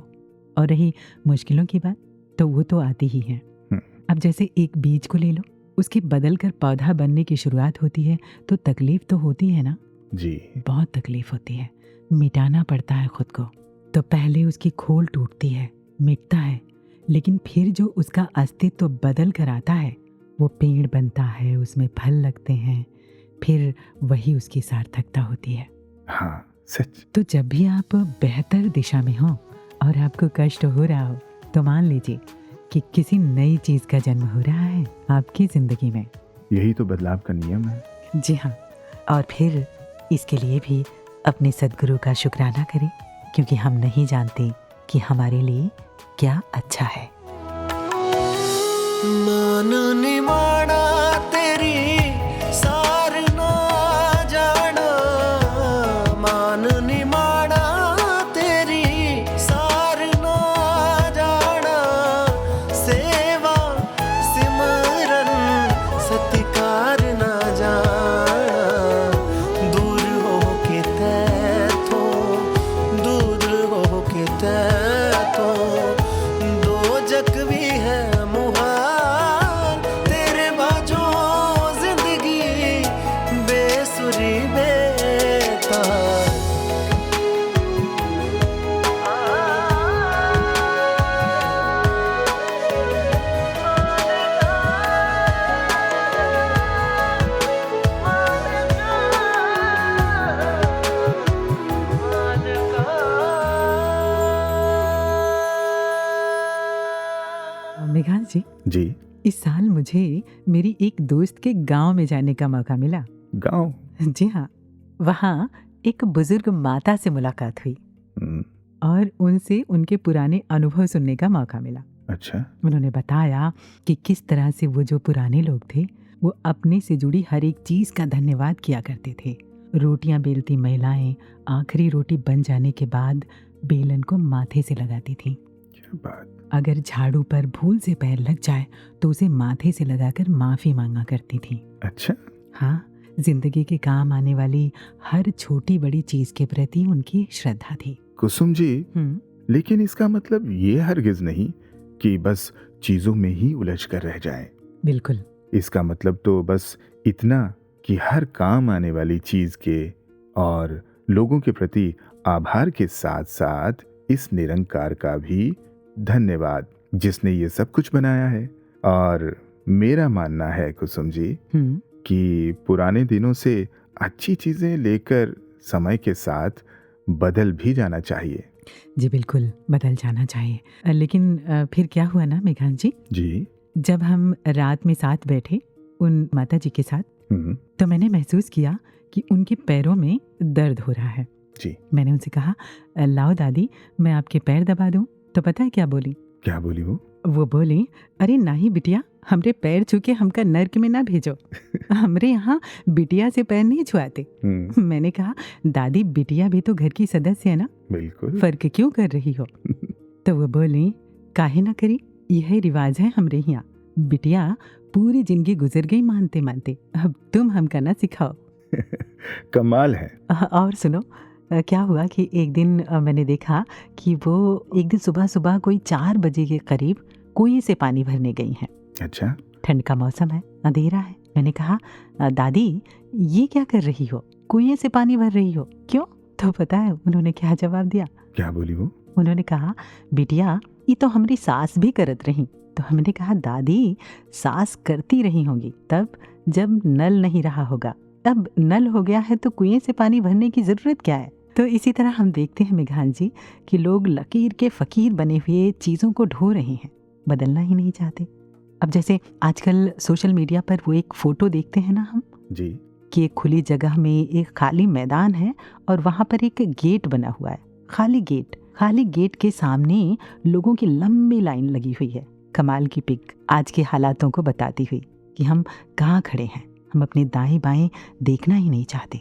और रही मुश्किलों की बात, तो वो तो आती ही हैं। अब जैसे एक बीज को ले लो, उसके बदल कर पौधा बनने की शुरुआत होती है तो तकलीफ तो होती है ना। जी। बहुत तकलीफ होती है, मिटाना पड़ता है खुद को। तो पहले उसकी खोल टूटती है, मिटता है, लेकिन फिर जो उसका अस्तित्व बदल कर आता है वो पेड़ बनता है, उसमें फल लगते हैं, फिर वही उसकी सार्थकता होती है। हाँ, सच। तो जब भी आप बेहतर दिशा में हो और आपको कष्ट हो रहा हो, तो मान लीजिए कि किसी नई चीज का जन्म हो रहा है आपकी जिंदगी में। यही तो बदलाव का नियम है। जी हाँ, और फिर इसके लिए भी अपने सद्गुरु का शुक्राना करें, क्योंकि हम नहीं जानते कि हमारे लिए क्या अच्छा है। मान निमाना तेरी सार ना जाना, मान निमाना तेरी सार ना जाना, सेवा सिमरन सत्कार ना जाना, दूर हो के तैथों, दूर हो के तैथों, दो जग भी है मुहाल, तेरे बाजों जिंदगी बेसुरी बेताब। जी। इस साल मुझे मेरी एक दोस्त के गांव में जाने का मौका मिला। गांव? जी हाँ, वहाँ एक बुजुर्ग माता से मुलाकात हुई हम्म, और उनसे उनके पुराने अनुभव सुनने का मौका मिला। अच्छा। उन्होंने बताया कि किस तरह से वो जो पुराने लोग थे वो अपने से जुड़ी हर एक चीज का धन्यवाद किया करते थे। रोटियां बेलती महिलाएं आखिरी रोटी बन जाने के बाद बेलन को माथे से लगाती थी। क्या बात। अगर झाड़ू पर भूल से पैर लग जाए तो उसे माथे से लगाकर माफी मांगा करती थी। अच्छा। हाँ, जिंदगी के काम आने वाली हर छोटी बड़ी चीज के प्रति उनकी श्रद्धा थी। कुसुम जी, लेकिन इसका मतलब ये हरगिज नहीं कि बस चीजों में ही उलझ कर रह जाएं। बिल्कुल। इसका मतलब तो बस इतना कि हर काम आने वाली चीज के और लोगों के प्रति आभार के साथ साथ इस निरंकार का भी धन्यवाद, जिसने ये सब कुछ बनाया है। और मेरा मानना है कुसुम जी कि पुराने दिनों से अच्छी चीजें लेकर समय के साथ बदल भी जाना चाहिए। जी बिल्कुल, बदल जाना चाहिए। लेकिन फिर क्या हुआ ना मेघांत जी, जी। जब हम रात में साथ बैठे उन माता जी के साथ, तो मैंने महसूस किया कि उनके पैरों में दर्द हो रहा है। जी। मैंने उनसे कहा, लाओ दादी मैं आपके पैर दबा दूं। तो पता है क्या बोली? क्या बोली वो? वो बोली, अरे नहीं बिटिया, हमरे पैर छू के हमका नर्क में ना भेजो। हमरे यहाँ बिटिया से पैर नहीं छुआते। मैंने कहा, दादी बिटिया भी तो घर की सदस्य है ना, बिल्कुल, फर्क क्यों कर रही हो? तो वो बोली, काहे ना करी, यही रिवाज है हमरे यहाँ। बिटिया पूरी जिंदगी गुजर गई मानते मानते, अब तुम हमका ना सिखाओ। कमाल है। और सुनो, क्या हुआ कि एक दिन मैंने देखा कि वो एक दिन सुबह सुबह कोई 4 बजे के करीब कुएं से पानी भरने गई हैं। अच्छा। ठंड का मौसम है, अंधेरा है। मैंने कहा, दादी ये क्या कर रही हो, कुएं से पानी भर रही हो, क्यों? तो पता है उन्होंने क्या जवाब दिया? क्या बोली वो? उन्होंने कहा, बिटिया ये तो हमारी सास भी करत रही। तो हमने कहा, दादी सास करती रही होंगी तब जब नल नहीं रहा होगा, अब नल हो गया है तो कुएं से पानी भरने की जरूरत क्या है? तो इसी तरह हम देखते हैं मेघांत जी कि लोग लकीर के फकीर बने हुए चीज़ों को ढो रहे हैं, बदलना ही नहीं चाहते। अब जैसे आजकल सोशल मीडिया पर वो एक फोटो देखते हैं ना हम जी, कि एक खुली जगह में एक खाली मैदान है और वहाँ पर एक गेट बना हुआ है, खाली गेट के सामने लोगों की लंबी लाइन लगी हुई है। कमाल की पिक आज के हालातों को बताती हुई कि हम कहाँ खड़े हैं। हम अपने दाएं बाएं देखना ही नहीं चाहते,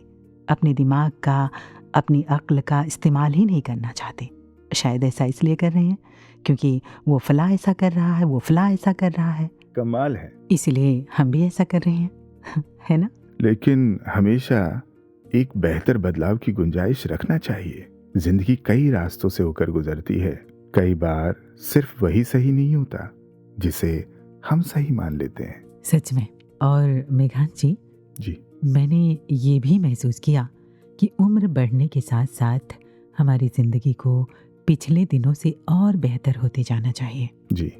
अपने दिमाग का, अपनी अक्ल का इस्तेमाल ही नहीं करना चाहते। शायद ऐसा इसलिए कर रहे हैं क्योंकि वो फला ऐसा कर रहा है, वो फला ऐसा कर रहा है। कमाल है। इसलिए हम भी ऐसा कर रहे हैं है ना? लेकिन हमेशा एक बेहतर बदलाव की गुंजाइश रखना चाहिए। जिंदगी कई रास्तों से होकर गुजरती है। कई बार सिर्फ वही सही नहीं होता जिसे हम सही मान लेते हैं। सच में। और मेघांत जी, मैंने ये भी महसूस किया कि उम्र बढ़ने के साथ साथ हमारी जिंदगी को पिछले दिनों से और बेहतर होते जाना चाहिए। जी।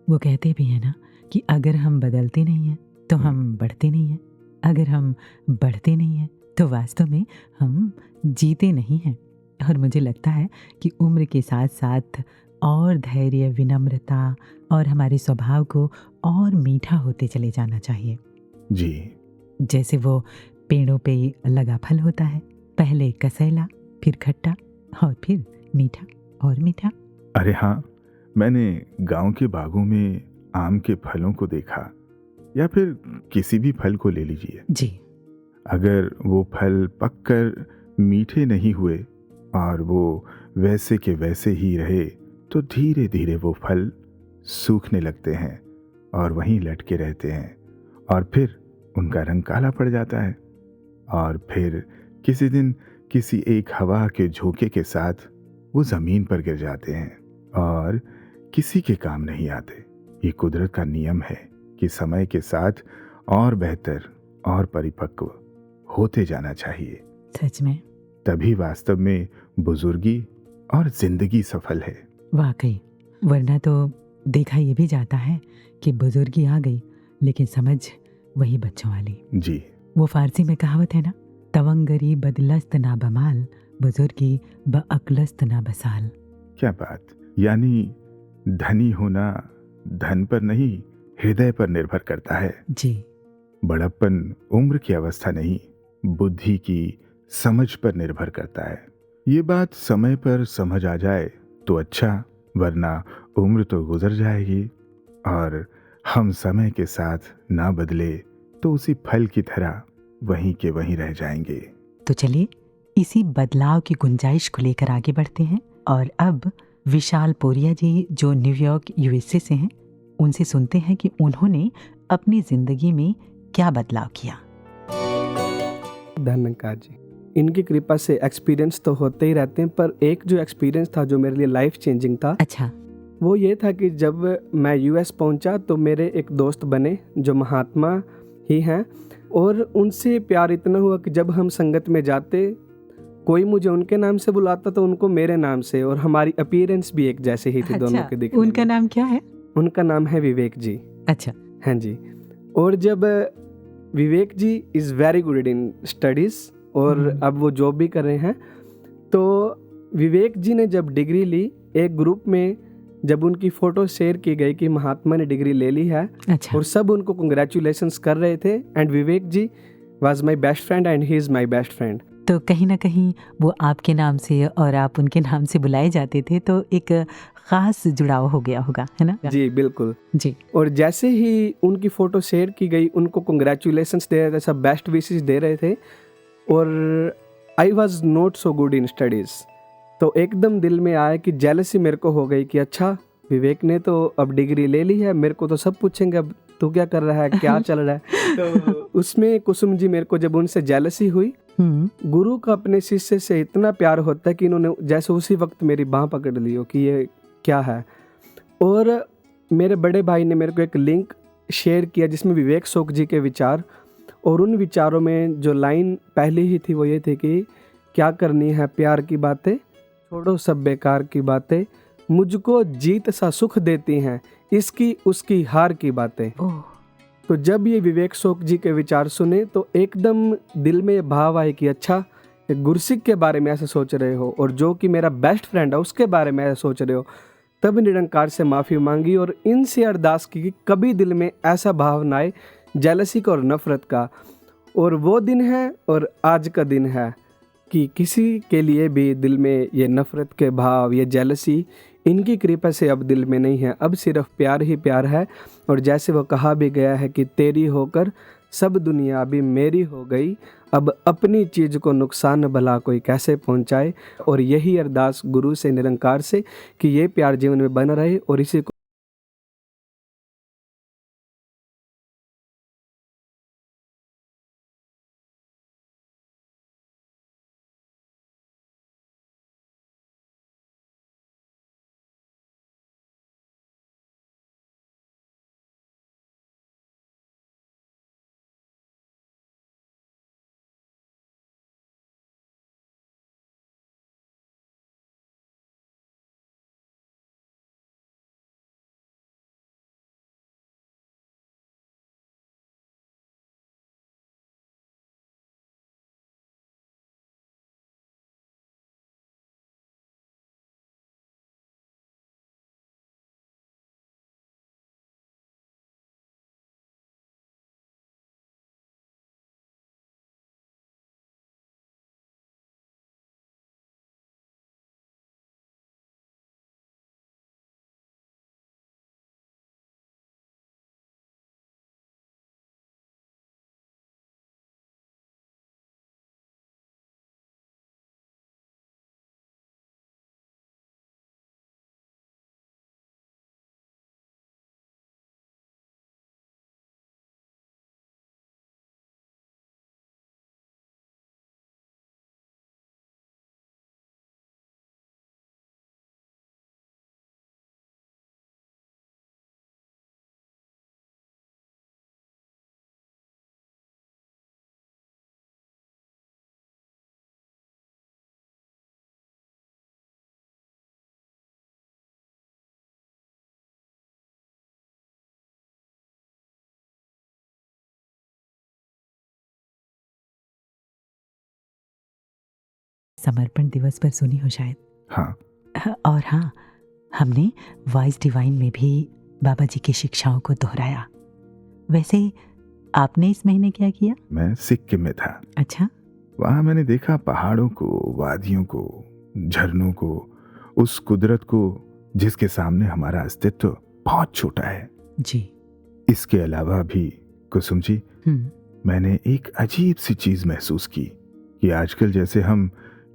वो कहते भी हैं ना कि अगर हम बदलते नहीं हैं तो हम बढ़ते नहीं हैं, अगर हम बढ़ते नहीं हैं तो वास्तव में हम जीते नहीं हैं। और मुझे लगता है कि उम्र के साथ साथ और धैर्य, विनम्रता और हमारे स्वभाव को और मीठा होते चले जाना चाहिए। जी। जैसे वो पेड़ों पे लगा फल होता है, पहले कसैला, फिर खट्टा और फिर मीठा और मीठा। अरे हाँ, मैंने गांव के बागों में आम के फलों को देखा, या फिर किसी भी फल को ले लीजिए जी। अगर वो फल पककर मीठे नहीं हुए और वो वैसे के वैसे ही रहे तो धीरे धीरे वो फल सूखने लगते हैं और वहीं लटके रहते हैं, और फिर उनका रंग काला पड़ जाता है, और फिर किसी दिन किसी एक हवा के झोंके के साथ वो जमीन पर गिर जाते हैं और किसी के काम नहीं आते। ये कुदरत का नियम है कि समय के साथ और बेहतर और परिपक्व होते जाना चाहिए। सच में। तभी वास्तव में बुजुर्गी और जिंदगी सफल है। वाकई, वरना तो देखा ये भी जाता है कि बुजुर्गी आ गई लेकिन समझ वही बच्चों वाली। जी। वो फारसी में कहावत है ना, तवंगरी बदलस्त ना बमाल, बुजुर्गी ब अकलस्त ना बसाल। क्या बात। यानी धनी होना धन पर नहीं, हृदय पर निर्भर करता है। जी। बड़प्पन उम्र की अवस्था नहीं, बुद्धि की समझ पर निर्भर करता है। ये बात समय पर समझ आ जाए तो अच्छा, वरना उम्र तो गुजर जाएगी और हम समय के साथ ना बदले तो उसी फल की तरह वहीं के वहीं रह जाएंगे। तो चलिए इसी बदलाव की गुंजाइश को लेकर आगे बढ़ते हैं और अब विशाल पोरिया जी जो न्यूयॉर्क यूएसए से हैं, उनसे सुनते हैं कि उन्होंने अपनी जिंदगी में क्या बदलाव किया। धन्यकार जी, इनकी कृपा से एक्सपीरियंस तो होते ही रहते हैं, पर एक जो एक्सपीरियंस था जो मेरे लिए लाइफ चेंजिंग था, अच्छा। वो ये था कि जब मैं यूएस पहुंचा तो मेरे एक दोस्त बने जो महात्मा ही हैं, और उनसे प्यार इतना हुआ कि जब हम संगत में जाते कोई मुझे उनके नाम से बुलाता तो उनको मेरे नाम से, और हमारी अपीयरेंस भी एक जैसे ही थी। अच्छा, दोनों के दिखने उनका में। नाम क्या है? उनका नाम है विवेक जी। अच्छा। हाँ जी। और जब Vivek ji is very good in studies और अब वो जॉब भी कर रहे हैं, तो विवेक जी ने जब डिग्री ली, एक ग्रुप में जब उनकी फ़ोटो शेयर की गई कि महात्मा ने डिग्री ले ली है, अच्छा। और सब उनको कंग्रेचुलेशंस कर रहे थे, and Vivek ji was my best friend and he is my best friend. तो कहीं ना कहीं वो आपके नाम से और आप उनके नाम से बुलाए जाते थे, तो एक ख़ास जुड़ाव हो गया होगा, है ना? जी बिल्कुल जी। और जैसे ही उनकी फ़ोटो शेयर की गई, उनको कंग्रेचुलेशंस दे रहे थे, सब बेस्ट विशेस दे रहे थे, और I was not so good in studies. तो एकदम दिल में आया कि जेलसी मेरे को हो गई कि अच्छा, विवेक ने तो अब डिग्री ले ली है, मेरे को तो सब पूछेंगे अब तू क्या कर रहा है, क्या चल रहा है। तो उसमें कुसुम जी मेरे को जब उनसे जेलसी हुई, गुरु का अपने शिष्य से इतना प्यार होता है कि इन्होंने जैसे उसी वक्त मेरी बाँह पकड़ ली हो कि ये क्या है। और मेरे बड़े भाई ने मेरे को एक लिंक शेयर किया जिसमें विवेक शोक जी के विचार, और उन विचारों में जो लाइन पहली ही थी वो ये थी कि क्या करनी है प्यार की बातें, छोड़ो सब बेकार की बातें, मुझको जीत सा सुख देती हैं इसकी उसकी हार की बातें। तो जब ये विवेक शोक जी के विचार सुने तो एकदम दिल में ये भाव आए कि अच्छा, गुरसिक के बारे में ऐसे सोच रहे हो, और जो कि मेरा बेस्ट फ्रेंड है उसके बारे में ऐसे सोच रहे हो। तब निरंकार से माफ़ी मांगी और इनसे अरदास की कि कभी दिल में ऐसा भाव ना आए जेलसी का और नफ़रत का। और वो दिन है और आज का दिन है कि किसी के लिए भी दिल में ये नफ़रत के भाव, ये जेलसी, इनकी कृपा से अब दिल में नहीं है, अब सिर्फ प्यार ही प्यार है। और जैसे वो कहा भी गया है कि तेरी होकर सब दुनिया भी मेरी हो गई, अब अपनी चीज़ को नुकसान भला कोई कैसे पहुंचाए। और यही अरदास गुरु से, निरंकार से, कि ये प्यार जीवन में बना रहे और इसी को समर्पण दिवस पर सुनी हो शायद। हाँ। और हाँ, हमने वॉइस डिवाइन में भी बाबा जी की शिक्षाओं को दोहराया। वैसे आपने इस महीने क्या किया? मैं सिक्किम में था। अच्छा। वहां मैंने देखा पहाड़ों को, वादियों को, झरनों को, उस कुदरत को जिसके सामने हमारा अस्तित्व बहुत छोटा है। जी। इसके अलावा भी कुसुम जी, मैंने एक अजीब सी चीज महसूस की कि आजकल जैसे हम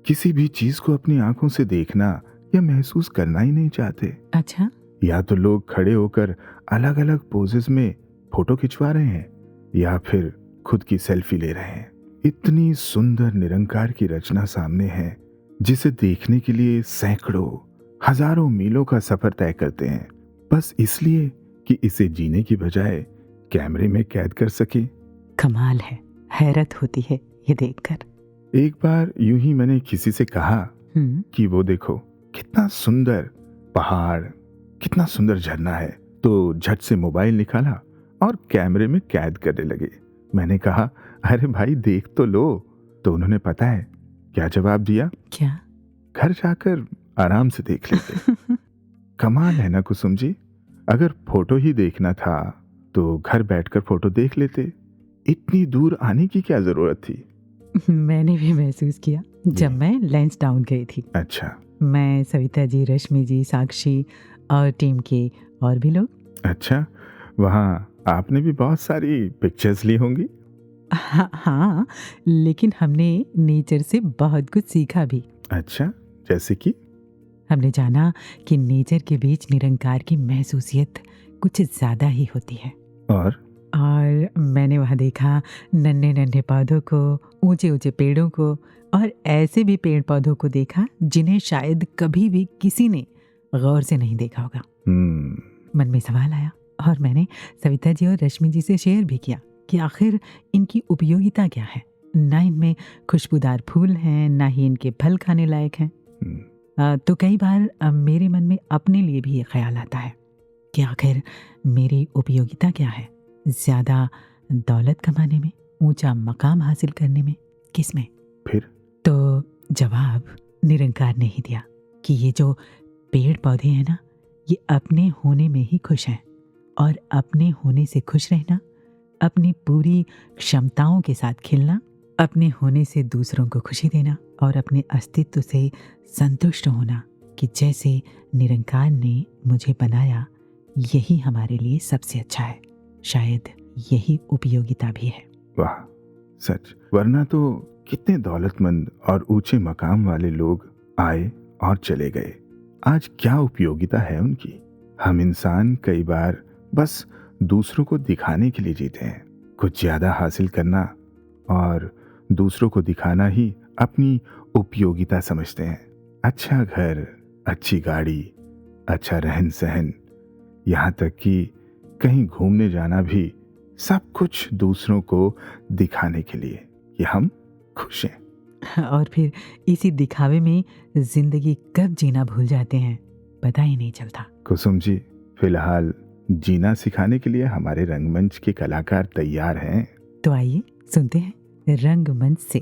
किसी भी चीज को अपनी आंखों से देखना या महसूस करना ही नहीं चाहते। अच्छा। या तो लोग खड़े होकर अलग अलग पोजेस में फोटो खिंचवा रहे हैं या फिर खुद की सेल्फी ले रहे हैं। इतनी सुंदर निरंकार की रचना सामने है जिसे देखने के लिए सैकड़ों, हजारों मीलों का सफर तय करते हैं, बस इसलिए कि इसे जीने की बजाय कैमरे में कैद कर सके। कमाल है, हैरत होती है ये देखकर। एक बार यूं ही मैंने किसी से कहा कि वो देखो कितना सुंदर पहाड़, कितना सुंदर झरना है, तो झट से मोबाइल निकाला और कैमरे में कैद करने लगे। मैंने कहा, अरे भाई देख तो लो। तो उन्होंने पता है क्या जवाब दिया? क्या? घर जाकर आराम से देख लेते। कमाल है ना कुसुम जी, अगर फोटो ही देखना था तो घर बैठकर फोटो देख लेते, इतनी दूर आने की क्या जरूरत थी? मैंने भी महसूस किया जब मैं लैंसडाउन गई थी। अच्छा। मैं, सविता जी, रश्मि जी, साक्षी और टीम के और भी लोग। अच्छा, वहाँ आपने भी बहुत सारी पिक्चर्स ली होंगी? हाँ, लेकिन हमने नेचर से बहुत कुछ सीखा भी। अच्छा, जैसे कि? हमने जाना कि नेचर के बीच निरंकार की महसूसियत कुछ ज्यादा ही होती है। और मैंने वहाँ देखा नन्हे नन्हे पौधों को, ऊंचे ऊंचे पेड़ों को, और ऐसे भी पेड़ पौधों को देखा जिन्हें शायद कभी भी किसी ने गौर से नहीं देखा होगा। मन में सवाल आया और मैंने सविता जी और रश्मि जी से शेयर भी किया कि आखिर इनकी उपयोगिता क्या है। ना इनमें खुशबूदार फूल हैं, ना ही इनके फल खाने लायक हैं। तो कई बार मेरे मन में अपने लिए भी ये ख्याल आता है कि आखिर मेरी उपयोगिता क्या है? ज्यादा दौलत कमाने में, ऊंचा मकाम हासिल करने में, किस में? फिर तो जवाब निरंकार ने ही दिया कि ये जो पेड़ पौधे हैं ना, ये अपने होने में ही खुश हैं, और अपने होने से खुश रहना, अपनी पूरी क्षमताओं के साथ खिलना, अपने होने से दूसरों को खुशी देना और अपने अस्तित्व से संतुष्ट होना कि जैसे निरंकार ने मुझे बनाया, यही हमारे लिए सबसे अच्छा है। शायद यही उपयोगिता भी है। वाह, सच। वरना तो कितने दौलतमंद और ऊंचे मकाम वाले लोग आए और चले गए, आज क्या उपयोगिता है उनकी? हम इंसान कई बार बस दूसरों को दिखाने के लिए जीते हैं, कुछ ज्यादा हासिल करना और दूसरों को दिखाना ही अपनी उपयोगिता समझते हैं। अच्छा घर, अच्छी गाड़ी, अच्छा रहन सहन, यहाँ तक कि कहीं घूमने जाना भी, सब कुछ दूसरों को दिखाने के लिए कि हम खुश हैं। और फिर इसी दिखावे में जिंदगी कब जीना भूल जाते हैं, पता ही नहीं चलता। कुसुम जी, फिलहाल जीना सिखाने के लिए हमारे रंगमंच के कलाकार तैयार हैं। तो आइए सुनते हैं रंगमंच से।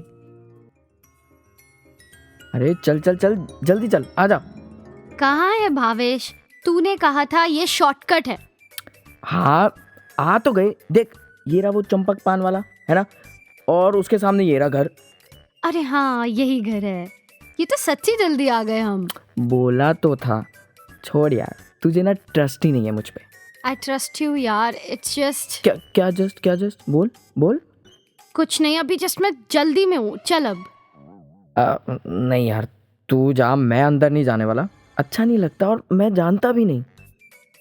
अरे चल चल चल, जल्दी चल, आजा। कहाँ है भावेश? तूने कहा था ये शॉर्टकट है। हाँ, आ तो गए। देख, ये रहा वो चंपक पान वाला, है ना, और उसके सामने ये रहा घर। अरे हाँ, यही घर है। ये तो सच्ची जल्दी आ गए हम। बोला तो था। छोड़ यार, तुझे ना ट्रस्ट ही नहीं है मुझ पे। आई ट्रस्ट यू यार, इट्स जस्ट। क्या जस्ट बोल बोल। कुछ नहीं, अभी जस्ट मैं जल्दी में हूँ, चल अब। नहीं यार, तू जा, मैं अंदर नहीं जाने वाला। अच्छा नहीं लगता और मैं जानता भी नहीं।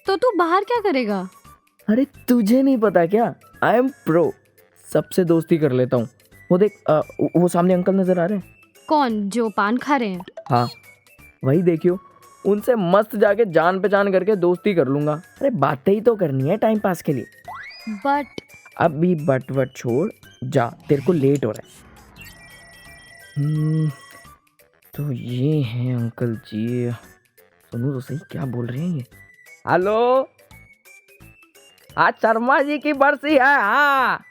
तो तू बाहर क्या करेगा? अरे तुझे नहीं पता क्या? आई एम प्रो, सबसे दोस्ती कर लेता हूँ। वो देख, वो सामने अंकल नजर आ रहे हैं। कौन, जो पान खा रहे हैं? हाँ, वही देखियो। उनसे मस्त जाके जान पहचान करके दोस्ती कर लूंगा। अरे बातें ही तो करनी है टाइम पास के लिए। बट अभी बट छोड़, जा, तेरे को लेट हो रहा है। तो ये हैं अंकल जी। सुनो तो सही, क्या बोल रहे हैं ये? हेलो, आज शर्मा जी की बरसी है। हाँ,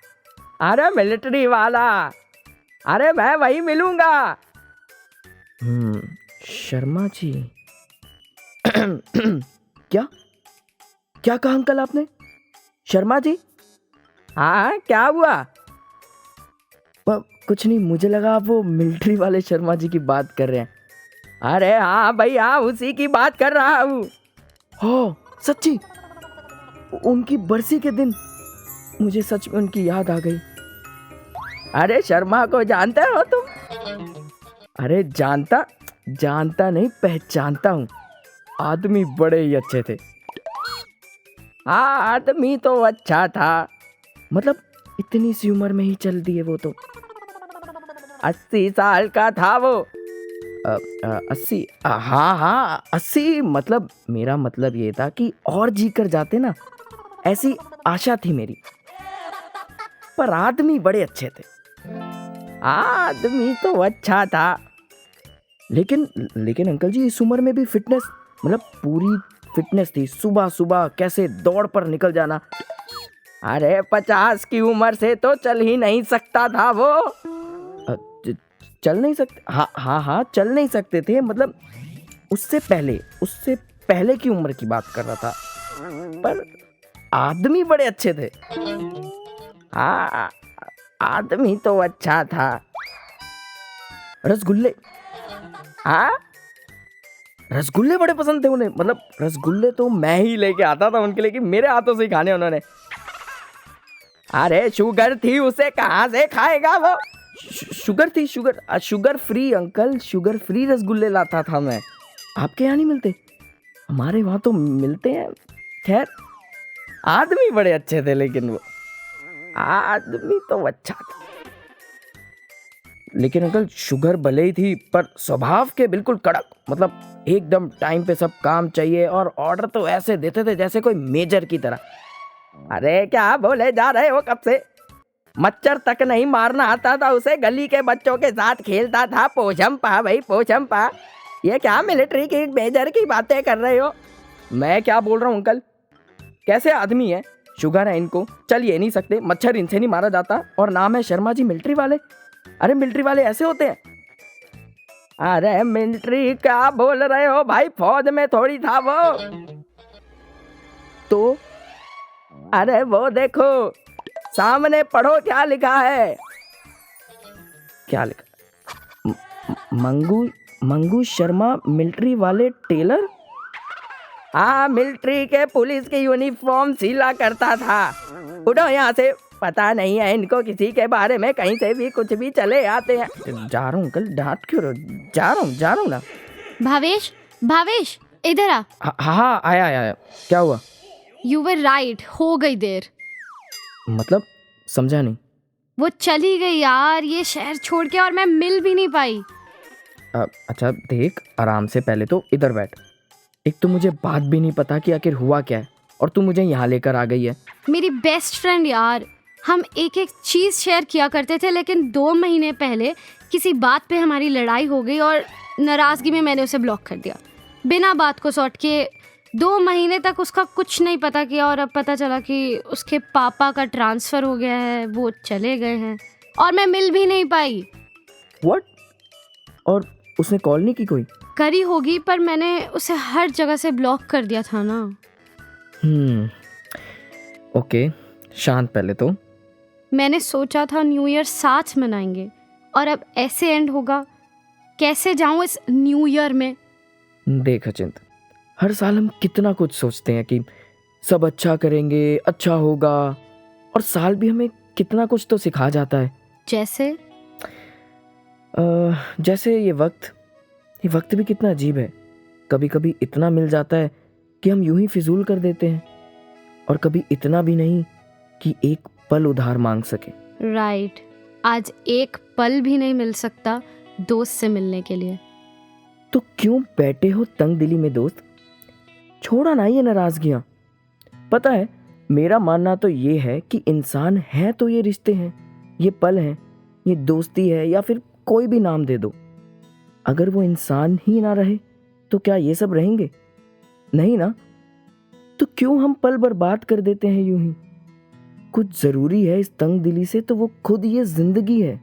अरे मिलिट्री वाला, अरे मैं वही मिलूंगा। शर्मा जी। क्या क्या कहा अंकल आपने? शर्मा जी? हाँ क्या हुआ? कुछ नहीं, मुझे लगा आप वो मिलिट्री वाले शर्मा जी की बात कर रहे हैं। अरे हाँ भाई हाँ, उसी की बात कर रहा हूँ। हो सच्ची, उनकी बरसी के दिन मुझे सच में उनकी याद आ गई। अरे शर्मा को जानते हो तुम? अरे जानता नहीं, पहचानता हूँ। आदमी बड़े ही अच्छे थे। हाँ आदमी तो अच्छा था, मतलब इतनी सी उम्र में ही चल दिए वो तो। 80 साल का था वो। 80? हाँ 80, मतलब मेरा मतलब ये था कि और जी कर जाते ना, ऐसी आशा थी मेरी। पर आदमी बड़े अच्छे थे। आदमी तो अच्छा था, लेकिन अंकल जी इस उम्र में भी फिटनेस, मतलब पूरी फिटनेस थी। सुबह सुबह कैसे दौड़ पर निकल जाना। अरे 50 की उम्र से तो चल ही नहीं सकता था वो। चल नहीं सकते? हाँ चल नहीं सकते थे, मतलब उससे पहले की उम्र की बात कर रहा था। पर आदमी बड़े अच्छे थे। हाँ आदमी तो अच्छा था। रसगुल्ले, हाँ रसगुल्ले बड़े पसंद थे उन्हें। मतलब रसगुल्ले तो मैं ही लेके आता था उनके लिए, कि मेरे हाथों से ही खाने उन्होंने। अरे शुगर थी, उसे कहाँ से खाएगा वो? Sugar free uncle, sugar free रसगुल्ले लाता था मैं। आपके यहाँ नहीं मिलते? हमारे वहाँ तो मिलते हैं। खैर आदमी बड़े अच्छे थे, लेकिन वो आदमी तो अच्छा था। लेकिन अंकल शुगर भले ही थी, पर स्वभाव के बिल्कुल कड़क। मतलब एकदम टाइम पे सब काम चाहिए, और ऑर्डर तो ऐसे देते थे जैसे कोई मेजर की तरह। अरे क्या बोले जा रहे हो कब से? मच्छर तक नहीं मारना आता था उसे, गली के बच्चों के साथ खेलता था। पोछम्पा भाई पोछम्पा। ये क्या मिलिट्री की मेजर की बातें कर रहे हो? मैं क्या बोल रहा हूँ अंकल, कैसे आदमी है, शुगर है इनको, चल ये नहीं सकते, मच्छर इनसे नहीं मारा जाता, और नाम है शर्मा जी मिलिट्री वाले। अरे मिलिट्री वाले ऐसे होते हैं? अरे मिलिट्री क्या बोल रहे हो भाई, फौज में थोड़ी था वो तो। अरे वो देखो सामने, पढ़ो क्या लिखा है। क्या लिखा? मंगू शर्मा मिलिट्री वाले टेलर। हाँ मिलिट्री के पुलिस की यूनिफॉर्म सिला करता था। उठो यहाँ से, पता नहीं है इनको किसी के बारे में, कहीं से भी कुछ भी चले आते हैं। जा रहा हूँ अंकल, डांट क्यों रहे हो? जा रहा हूँ ना। भावेश इधर आ। हाँ आया। क्या हुआ? यू वर राइट, हो गई देर। मतलब समझा नहीं। वो चली गई यार ये शहर छोड़ के, और मैं मिल भी नहीं पाई। अच्छा देख, आराम से पहले तो इधर बैठ। एक तो मुझे बात भी नहीं पता कि आखिर हुआ क्या है, और तू मुझे यहाँ लेकर आ गई है। मेरी बेस्ट फ्रेंड यार, हम एक चीज़ शेयर किया करते थे, लेकिन 2 महीने पहले किसी बात पे हमारी लड़ाई हो गई, और नाराज़गी में मैंने उसे ब्लॉक कर दिया बिना बात को सॉर्ट किए। 2 महीने तक उसका कुछ नहीं पता किया, और अब पता चला कि उसके पापा का ट्रांसफ़र हो गया है, वो चले गए हैं, और मैं मिल भी नहीं पाई। व्हाट? और उसने कॉल नहीं की कोई? करी होगी, पर मैंने उसे हर जगह से ब्लॉक कर दिया था ना। ओके, शांत पहले तो। मैंने सोचा था न्यू ईयर साथ मनाएंगे, और अब ऐसे एंड होगा। कैसे जाऊं इस न्यू ईयर में? देख अचिंत, हर साल हम कितना कुछ सोचते हैं कि सब अच्छा करेंगे, अच्छा होगा, और साल भी हमें कितना कुछ तो सिखा जाता है। जैसे ये वक्त भी कितना अजीब है। कभी कभी इतना मिल जाता है कि हम यूं ही फिजूल कर देते हैं, और कभी इतना भी नहीं कि एक पल उधार मांग सके। राइट, आज एक पल भी नहीं मिल सकता दोस्त से मिलने के लिए। तो क्यों बैठे हो तंग दिली में दोस्त? छोड़ा ना ये नाराजगियां। पता है, मेरा मानना तो ये है कि इंसान है तो ये रिश्ते हैं, ये पल हैं, ये दोस्ती है, या फिर कोई भी नाम दे दो। अगर वो इंसान ही ना रहे तो क्या ये सब रहेंगे? नहीं ना। तो क्यों हम पल बर्बाद कर देते हैं यूं ही? कुछ जरूरी है इस तंग दिली से तो वो खुद ये जिंदगी है।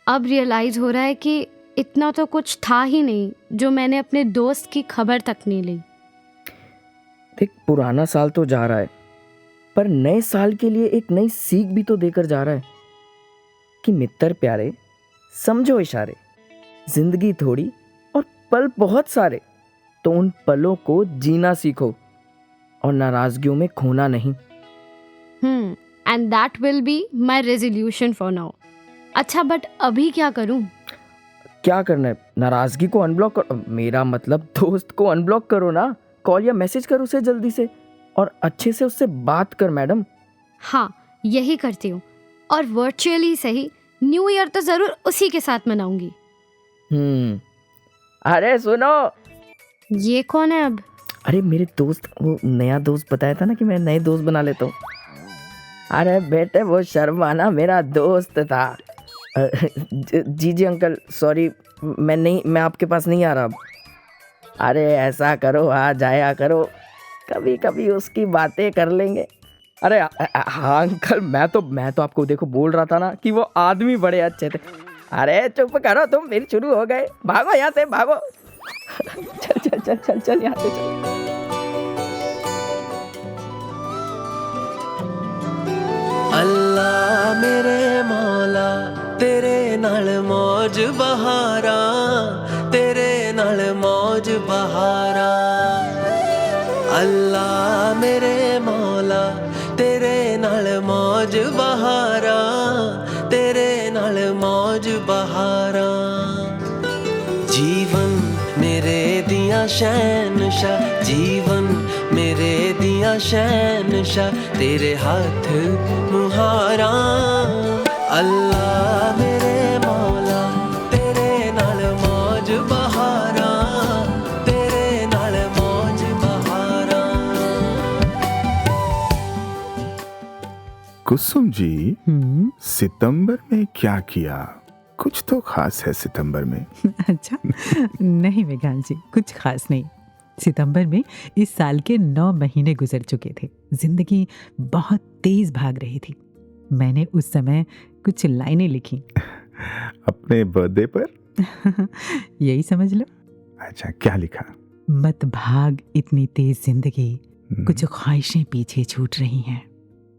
अब रियलाइज हो रहा है कि इतना तो कुछ था ही नहीं जो मैंने अपने दोस्त की खबर तक नहीं ली। देख, पुराना साल तो जा रहा है, पर नए साल के लिए एक नई सीख भी तो देकर जा रहा है कि मित्र प्यारे, समझो इशारे, जिंदगी थोड़ी और पल बहुत सारे, तो उन पलों को जीना सीखो और नाराजगियों में खोना नहीं। And that will be my resolution for now. अच्छा, बट अभी क्या करूं? क्या करना है? नाराजगी को अनब्लॉक करो, मेरा मतलब दोस्त को अनब्लॉक करो ना। कॉल या मैसेज कर उसे जल्दी से और अच्छे से उससे बात कर मैडम। हाँ, यही करती हूँ, और वर्चुअली सही न्यू ईयर तो जरूर उसी के साथ मनाऊंगी। अरे सुनो, ये कौन है अब? अरे मेरे दोस्त, वो नया दोस्त बताया था ना कि मैं नए दोस्त बना लेता हूँ। अरे बेटे, वो शर्माना मेरा दोस्त था। जी अंकल, सॉरी, मैं आपके पास नहीं आ रहा अब। अरे ऐसा करो, आ जाया करो, कभी कभी उसकी बातें कर लेंगे। अरे हाँ अंकल, मैं तो आपको देखो बोल रहा था ना कि वो आदमी बड़े अच्छे थे। अरे चुप करो तुम, फिर शुरू हो गए। भागो यहाँ से, भागो। चल चल चल चल चल यहाँ से चल। अल्लाह मेरे मौला, तेरे नाल मौज बहारा, तेरे नाल मौज बहारा। अल्लाह मेरे मौला, तेरे नाल मौज बहारा, तेरे नाल मौज बहारा। जीवन मेरे दियां शहनशाह, जीवन मेरे दियां शहनशाह, तेरे हाथ मुहारा। अल्लाह मेरे मौला, तेरे नाल मौज बहारा, तेरे नाल मौज बहारा। कुसुम जी, सितंबर में क्या किया? कुछ तो खास है सितंबर में। अच्छा, नहीं मेघान जी, कुछ खास नहीं। सितंबर में इस साल के 9 महीने गुजर चुके थे। जिंदगी बहुत तेज भाग रही थी। मैंने उस समय कुछ लाइनें लिखी। अपने बर्थडे पर? यही समझ लो। अच्छा, क्या लिखा? मत भाग इतनी तेज जिंदगी, कुछ ख्वाहिशें पीछे छूट रही हैं,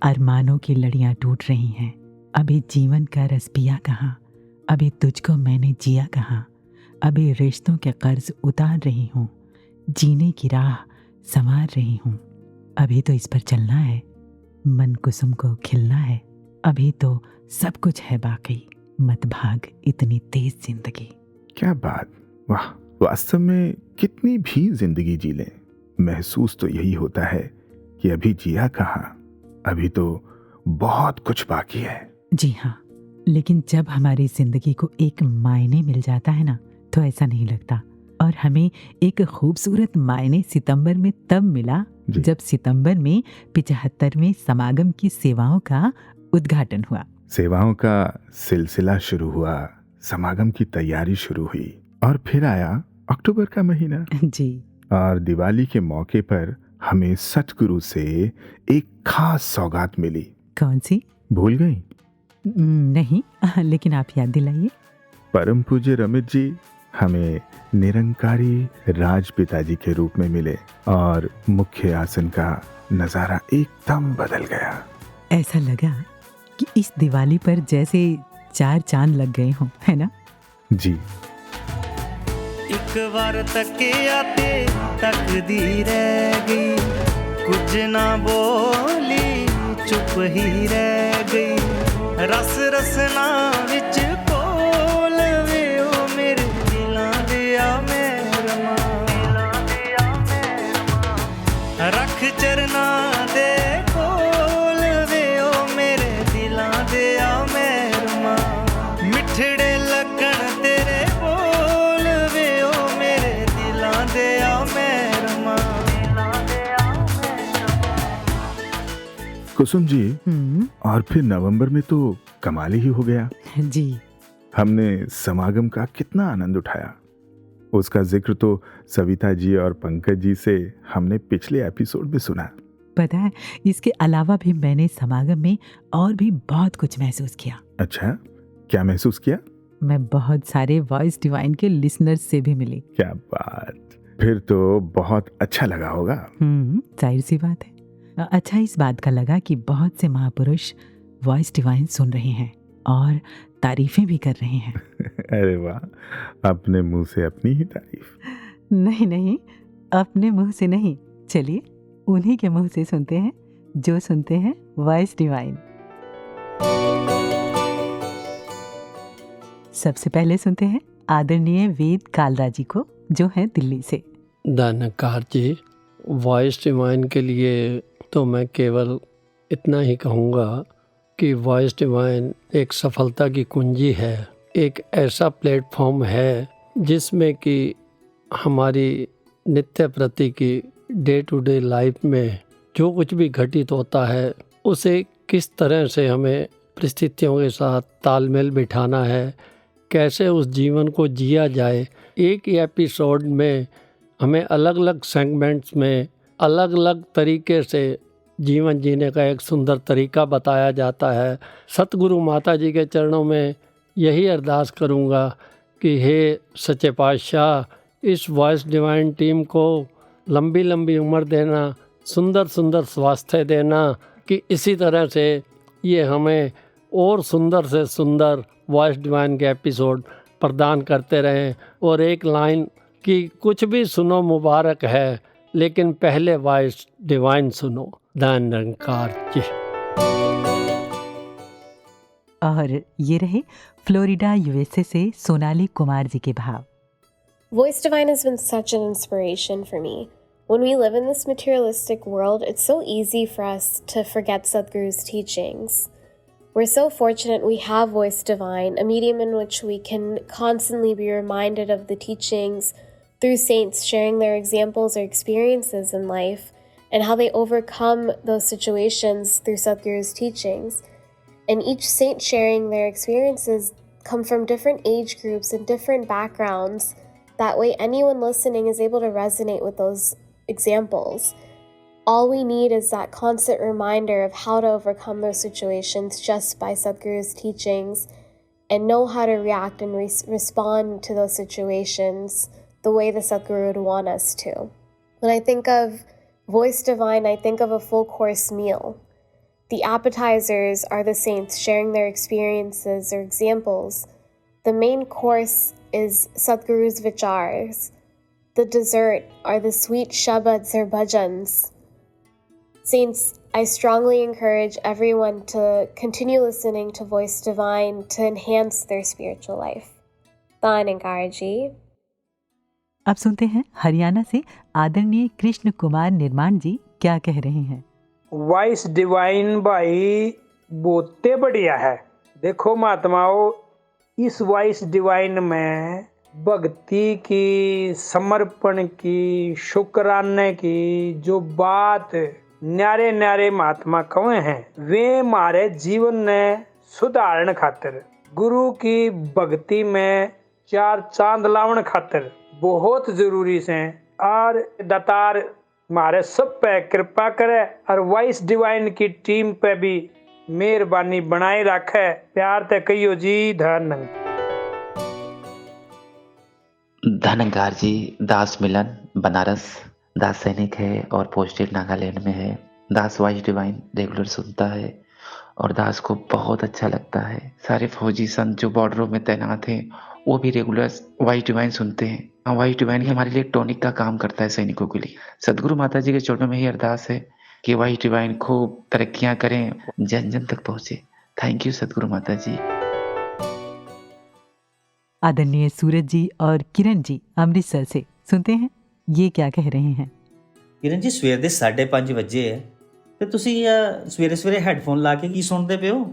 अरमानों की लड़ियां टूट रही हैं। अभी जीवन का रस पिया कहाँ, अभी तुझको मैंने जिया कहाँ, अभी रिश्तों के कर्ज उतार रही हूँ, जीने की राह संवार रही हूँ। अभी तो इस पर चलना है, मन कुसुम को खिलना है, अभी तो सब कुछ है बाकी, मत भाग इतनी तेज जिंदगी। क्या बात, वाह! वास्तव में कितनी भी जिंदगी जी लें, महसूस तो यही होता है कि अभी जिया कहाँ, अभी तो बहुत कुछ बाकी है। जी हाँ, लेकिन जब हमारी जिंदगी को एक मायने मिल जाता है ना, तो ऐसा नहीं लगता। और हमें एक खूबसूरत मायने सितंबर में तब मिला जब सितंबर में 75वें समागम की सेवाओं का उद्घाटन हुआ। सेवाओं का सिलसिला शुरू हुआ, समागम की तैयारी शुरू हुई, और फिर आया अक्टूबर का महीना। जी। और दिवाली के मौके पर हमें सतगुरु से एक खास सौगात मिली। कौन सी? भूल गई? नहीं, लेकिन आप याद दिलाइए। परम पूज्य रमित जी हमें निरंकारी राज पिताजी के रूप में मिले और मुख्य आसन का नजारा एकदम बदल गया। ऐसा लगा कि इस दिवाली पर जैसे 4 चांद लग गए हों, है ना? जी। एक बार तकिया ते तकदी रह गई, कुछ ना बोली चुप ही रह गई। रस रसना विच कोल वे ओ मेरे दिलां दिया मेरमा, रख चरना दे कोल वे ओ मेरे दिलां दिया मेरमा। मिठड़े लगन तेरे बोल वे ओ मेरे दिलां दिया मेरमा। कुसुम जी, और फिर नवंबर में तो कमाल ही हो गया। जी। हमने समागम का कितना आनंद उठाया। उसका जिक्र तो सविता जी और पंकज जी से हमने पिछले एपिसोड में सुना। पता है, इसके अलावा भी मैंने समागम में और भी बहुत कुछ महसूस किया। अच्छा, क्या महसूस किया? मैं बहुत सारे वॉइस डिवाइन के लिसनर्स से भी मिली। क्या बात, फिर तो बहुत अच्छा लगा होगा। जाहिर सी बात है। अच्छा इस बात का लगा कि बहुत से महापुरुष वॉइस डिवाइन सुन रहे हैं और तारीफें भी कर रहे हैं। अरे वाह, अपने मुंह से अपनी ही तारीफ। नहीं नहीं, अपने मुंह से नहीं, चलिए उन्हीं के मुंह से सुनते हैं जो सुनते हैं वॉइस डिवाइन। सबसे पहले सुनते हैं आदरणीय वेद कालरा जी को, जो हैं दिल्ली से। दानकार जी, वॉइस डिवाइन के लिए तो मैं केवल इतना ही कहूँगा कि वॉइस डिवाइन एक सफलता की कुंजी है, एक ऐसा प्लेटफॉर्म है जिसमें कि हमारी नित्य प्रति की डे टू डे लाइफ में जो कुछ भी घटित होता है उसे किस तरह से हमें परिस्थितियों के साथ तालमेल बिठाना है, कैसे उस जीवन को जिया जाए। एक ही एपिसोड में हमें अलग अलग सेगमेंट्स में अलग अलग तरीके से जीवन जीने का एक सुंदर तरीका बताया जाता है। सतगुरु माता जी के चरणों में यही अरदास करूँगा कि हे सच्चे पातशाह, इस वॉइस डिवाइन टीम को लंबी लंबी उम्र देना, सुंदर सुंदर स्वास्थ्य देना, कि इसी तरह से ये हमें और सुंदर से सुंदर वॉइस डिवाइन के एपिसोड प्रदान करते रहें। और एक लाइन कि कुछ भी सुनो मुबारक है, लेकिन पहले वॉइस डिवाइन सुनो। दानकार जी। और ये रहे फ्लोरिडा यूएसए से सोनाली कुमार जी के भाव। Voice Divine has been such an inspiration for me. When we live in this materialistic world, it's so easy for us to forget Sadhguru's teachings. We're so fortunate we have Voice Divine, a medium in which we can constantly be reminded of the teachings through saints sharing their examples or experiences in life and how they overcome those situations through Sadhguru's teachings. And each saint sharing their experiences come from different age groups and different backgrounds. That way anyone listening is able to resonate with those examples. All we need is that constant reminder of how to overcome those situations just by Sadhguru's teachings and know how to react and respond to those situations the way the Sadhguru would want us to. When I think of Voice Divine, I think of a full course meal. The appetizers are the saints sharing their experiences or examples. The main course is Sadhguru's vichars. The dessert are the sweet shabads or bhajans. Saints, I strongly encourage everyone to continue listening to Voice Divine to enhance their spiritual life. Dhankar ji. अब सुनते हैं हरियाणा से आदरणीय कृष्ण कुमार निर्माण जी क्या कह रहे हैं। वॉइस डिवाइन भाई बहुत बढ़िया है। देखो महात्माओं, इस वॉइस डिवाइन में भक्ति की, समर्पण की, शुक्राने की जो बात न्यारे न्यारे महात्मा कहे हैं, वे हमारे जीवन ने सुधारण खातिर, गुरु की भक्ति में चार चांद लावन खातिर बहुत जरूरी से। और दातार हमारे सब पे कृपा करे और वॉइस डिवाइन की टीम पे भी मेहरबानी बनाए रखे। प्यार ते कहियो जी। धनंकार जी, दास मिलन बनारस, दास सैनिक है और पोस्टेड नागालैंड में है। दास वॉइस डिवाइन रेगुलर सुनता है और दास को बहुत अच्छा लगता है। सारे फौजी संत जो बॉर्डरों में तैनात हैं वो भी रेगुलर वॉइस डिवाइन सुनते हैं। वॉइस डिवाइन ही हमारे लिए टॉनिक का काम करता है सैनिकों के लिए। सदगुरु माता जी के चरणों में ही अरदास है कि वॉइस डिवाइन खूब तरक्कियां करें, जन जन तक पहुंचे। थैंक यू सदगुरु माता जी। आदरणीय सूरज जी और किरण जी अमृतसर से सुनते हैं ये क्या कह रहे हैं। किरण जी, ਸਵੇਰ ਦੇ 5:30 ਵਜੇ ਹੈ ਤੇ ਤੁਸੀਂ ਸਵੇਰੇ ਸਵੇਰੇ ਹੈੱਡਫੋਨ ਲਾ ਕੇ ਕੀ ਸੁਣਦੇ ਪਿਓ?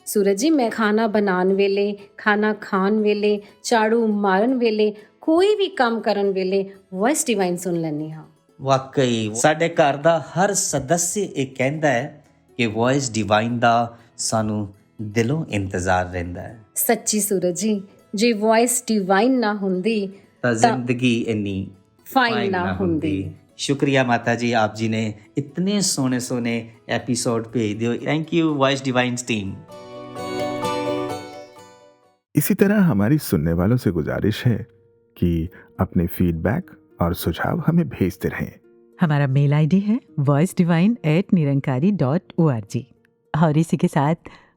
सूरज जी, मैं खाना बनाने वेले, खाना खान वेले, झाड़ू मारन वेले, कोई भी काम करन वेले वॉइस डिवाइन सुन लैनी हाँ। ਵਾਕਈ ਸਾਡੇ ਘਰ ਦਾ ਹਰ ਸਦੱਸਿਆ ਇਹ ਕਹਿੰਦਾ ਹੈ ਕਿ ਵੌਇਸ ਡਿਵਾइन ਦਾ ਸਾਨੂੰ ਦਿਲੋਂ ਇੰਤਜ਼ਾਰ ਰਹਿੰਦਾ ਹੈ। सच्ची सूरज जी, जे वॉइस डिवाइन ना हुंदी ਤਾਂ ਜ਼ਿੰਦਗੀ ਇੰਨੀ फाइन ना हुंदी। शुक्रिया माता जी, आप जी ने इतने सोने सोने एपिसोड भेज दियो। Thank you voice divine team. इसी तरह हमारी सुनने वालों से गुजारिश है कि अपने फीडबैक और सुझाव हमें भेजते रहें। हमारा मेल आईडी है voicedivine@niranकारी.org। और इसी के साथ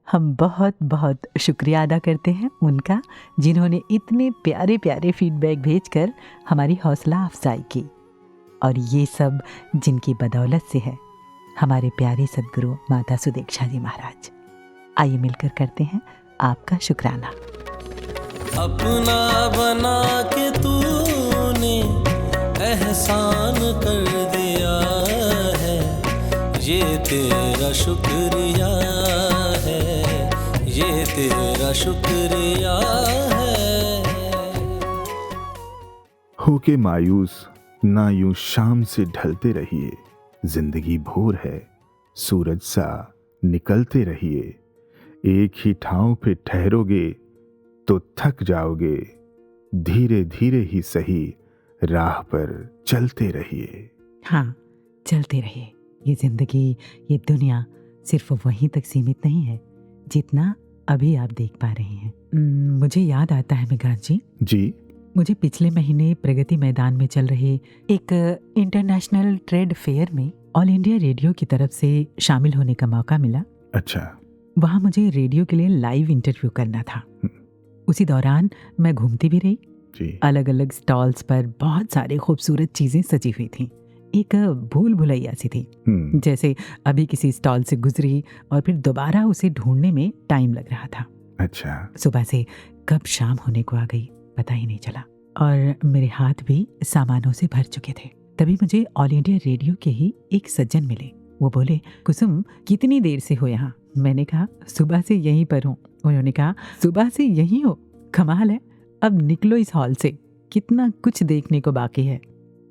हम बहुत बहुत शुक्रिया अदा करते हैं उनका, जिन्होंने इतने प्यारे प्यारे फीडबैक भेजकर हमारी हौसला अफजाई की। और ये सब जिनकी बदौलत से है, हमारे प्यारे सद्गुरु माता सुदेक्षा जी महाराज। आइए मिलकर करते हैं आपका शुक्राना। अपना बना के तूने एहसान कर दिया है, ये तेरा शुक्रिया है, ये तेरा शुक्रिया है। होके मायूस ना यूं शाम से ढलते रहिए, जिंदगी भोर है सूरज सा निकलते रहिए। एक ही ठाव पे ठहरोगे तो थक जाओगे, धीरे धीरे ही सही राह पर चलते रहिए। हाँ, चलते रहिए। ये जिंदगी, ये दुनिया सिर्फ वहीं तक सीमित नहीं है जितना अभी आप देख पा रहे हैं। मुझे याद आता है मेघांत जी, मुझे पिछले महीने प्रगति मैदान में चल रहे एक इंटरनेशनल ट्रेड फेयर में ऑल इंडिया रेडियो की तरफ से शामिल होने का मौका मिला। अच्छा। वहाँ मुझे रेडियो के लिए लाइव इंटरव्यू करना था। उसी दौरान मैं घूमती भी रही जी। अलग अलग स्टॉल्स पर बहुत सारे खूबसूरत चीजें सजी हुई थी। एक भूल भुलैया सी थी, जैसे अभी किसी स्टॉल से गुजरी और फिर दोबारा उसे ढूंढने में टाइम लग रहा था। अच्छा। सुबह से कब शाम होने को आ गई पता ही नहीं चला, और मेरे हाथ भी सामानों से भर चुके थे। तभी मुझे ऑल इंडिया रेडियो के ही एक सज्जन मिले। वो बोले, कुसुम कितनी देर से हो यहाँ? मैंने कहा, सुबह से यहीं पर हूँ। उन्होंने कहा, सुबह से यहीं हो? कमाल है, अब निकलो इस हॉल से, कितना कुछ देखने को बाकी है।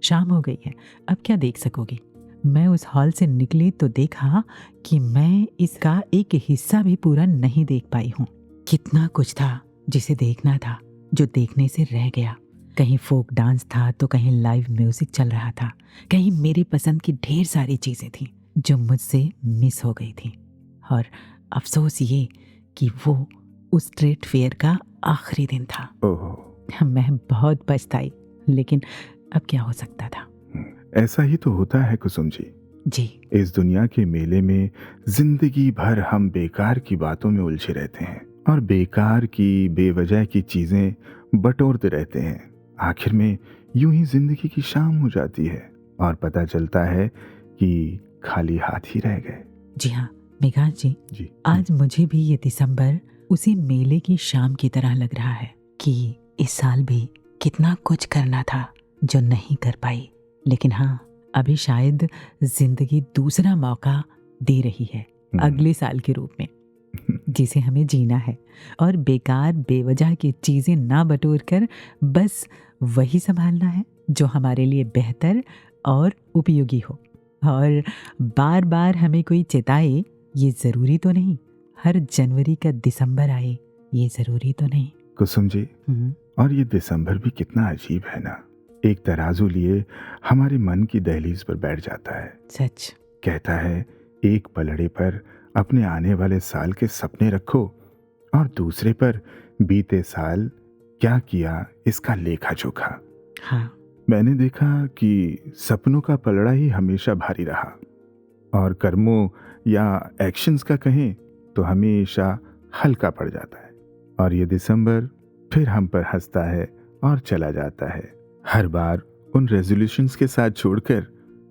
शाम हो गई है, अब क्या देख सकोगी? मैं उस हॉल से निकली तो देखा कि मैं इसका एक हिस्सा भी पूरा नहीं देख पाई हूँ। कितना कुछ था जिसे देखना था, जो देखने से रह गया। कहीं फोक डांस था तो कहीं लाइव म्यूजिक चल रहा था, कहीं मेरी पसंद की ढेर सारी चीजें थी जो मुझसे मिस हो गई थी। और अफसोस ये कि वो उस ट्रेड फेयर का आखिरी दिन था। मैं बहुत पछताई, लेकिन अब क्या हो सकता था। ऐसा ही तो होता है कुसुम जी। इस दुनिया के मेले में जिंदगी भर हम बेकार की बातों में उलझे रहते हैं और बेकार की बेवजह की चीजें बटोरते रहते हैं। आखिर में यूं ही जिंदगी की शाम हो जाती है और पता चलता है कि खाली हाथ ही रह गए। जी हाँ मेघांत जी, आज मुझे भी ये दिसंबर उसी मेले की शाम की तरह लग रहा है कि इस साल भी कितना कुछ करना था जो नहीं कर पाई। लेकिन हाँ, अभी शायद जिंदगी दूसरा मौका दे रही है अगले साल के रूप में, जिसे हमें जीना है और बेकार बेवजह की चीजें ना बटोर कर बस वही संभालना है जो हमारे लिए बेहतर और उपयोगी हो। और बार बार हमें कोई चेताए ये जरूरी तो नहीं, हर जनवरी का दिसंबर आए ये जरूरी तो नहीं। कुसुम जी, और ये दिसंबर भी कितना अजीब है ना। एक तराजू लिए हमारे मन की दहलीज पर बैठ जाता है। सच कहता है एक पलड़े पर अपने आने वाले साल के सपने रखो और दूसरे पर बीते साल क्या किया इसका लेखा जोखा। हाँ, मैंने देखा कि सपनों का पलड़ा ही हमेशा भारी रहा और कर्मों या एक्शंस का कहें तो हमेशा हल्का पड़ जाता है। और ये दिसंबर फिर हम पर हंसता है और चला जाता है, हर बार उन रेजोल्यूशंस के साथ छोड़कर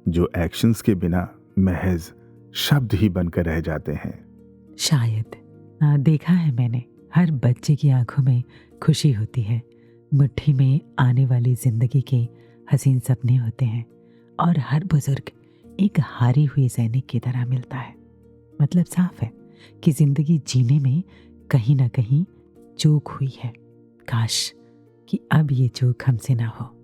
जो एक्शंस के बिना महज शब्द ही बनकर रह जाते हैं। शायद देखा है मैंने, हर बच्चे की आंखों में खुशी होती है, मुट्ठी में आने वाली जिंदगी के हसीन सपने होते हैं और हर बुजुर्ग एक हारी हुई सैनिक की तरह मिलता है। मतलब साफ है कि जिंदगी जीने में कहीं ना कहीं चूक हुई है। काश कि अब ये चूक हमसे ना हो,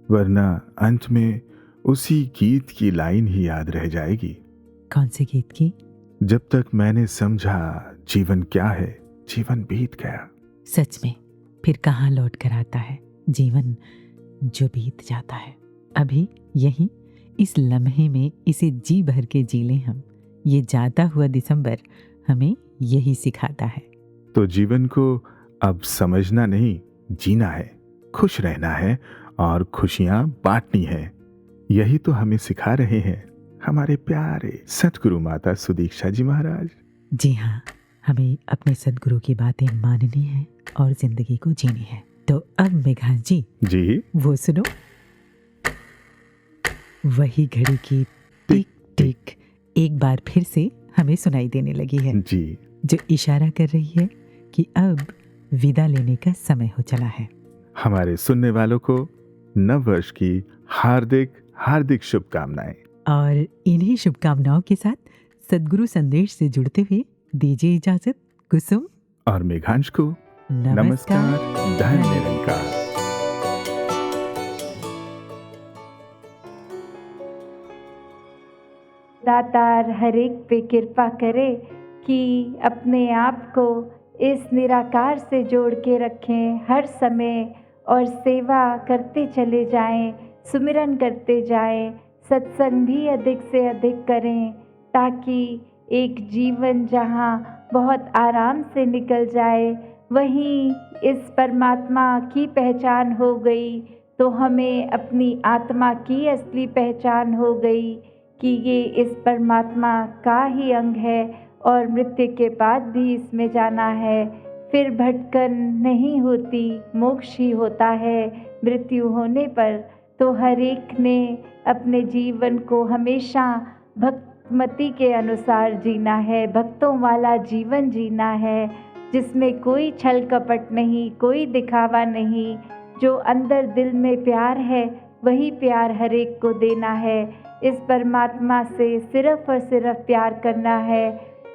वरना अंत में उसी गीत की लाइन ही याद रह जाएगी। कौन से गीत की? जब तक मैंने समझा जीवन क्या है, जीवन बीत गया। सच में फिर कहाँ लौट कर आता है जीवन जो बीत जाता है। अभी यहीं इस लम्हे में इसे जी भर के जी लें हम। ये जाता हुआ दिसंबर हमें यही सिखाता है। तो जीवन को अब समझना नहीं, जीना है, खुश रहना है और खुशियां बांटनी है। यही तो हमें सिखा रहे हैं हमारे प्यारे सतगुरु माता सुदीक्षा जी महाराज। जी हाँ, हमें अपने सदगुरु की बातें माननी है और जिंदगी को जीनी है। तो अब मेघांश जी वो सुनो, वही घड़ी की टिक टिक एक बार फिर से हमें सुनाई देने लगी है जी, जो इशारा कर रही है कि अब विदा लेने का समय हो चला है। हमारे सुनने वालों को नव वर्ष की हार्दिक हार्दिक शुभकामनाएं। और इन्हीं शुभकामनाओं के साथ सदगुरु संदेश से जुड़ते हुए दीजिए इजाजत कुसुम और मेघांश को नमस्कार, धन्य निरंकार। दातार हर एक पे कृपा करे कि अपने आप को इस निराकार से जोड़ के रखें हर समय, और सेवा करते चले जाएं, सुमिरन करते जाएं, सत्संग भी अधिक से अधिक करें, ताकि एक जीवन जहां बहुत आराम से निकल जाए, वहीं इस परमात्मा की पहचान हो गई तो हमें अपनी आत्मा की असली पहचान हो गई कि ये इस परमात्मा का ही अंग है और मृत्यु के बाद भी इसमें जाना है। फिर भटकन नहीं होती, मोक्ष ही होता है मृत्यु होने पर। तो हर एक ने अपने जीवन को हमेशा भक्तिमति के अनुसार जीना है, भक्तों वाला जीवन जीना है, जिसमें कोई छल कपट नहीं, कोई दिखावा नहीं। जो अंदर दिल में प्यार है वही प्यार हर एक को देना है। इस परमात्मा से सिर्फ और सिर्फ प्यार करना है।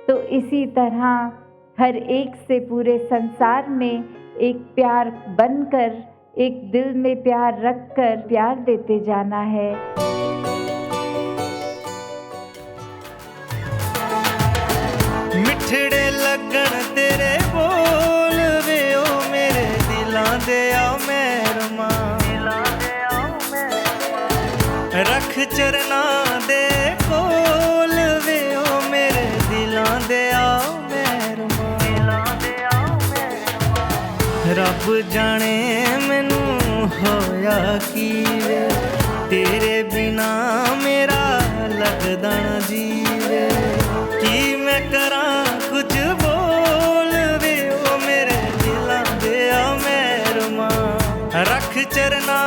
तो इसी तरह हर एक से पूरे संसार में एक प्यार बनकर, एक दिल में प्यार रखकर प्यार देते जाना है। मिठड़े लगन तेरे बोल वे ओ मेरे दिलां दे आ मेहरमा, रख चरना दे कोल वे ओ मेरे दिलां दे आ मेहरमा। रब जाने मैनू होया की वे, तेरे बिना मेरा लगदा ना जीवे। की मैं करा कुछ बोल वे ओ मेरे दिलां दे आ मेहरमा, रख चरना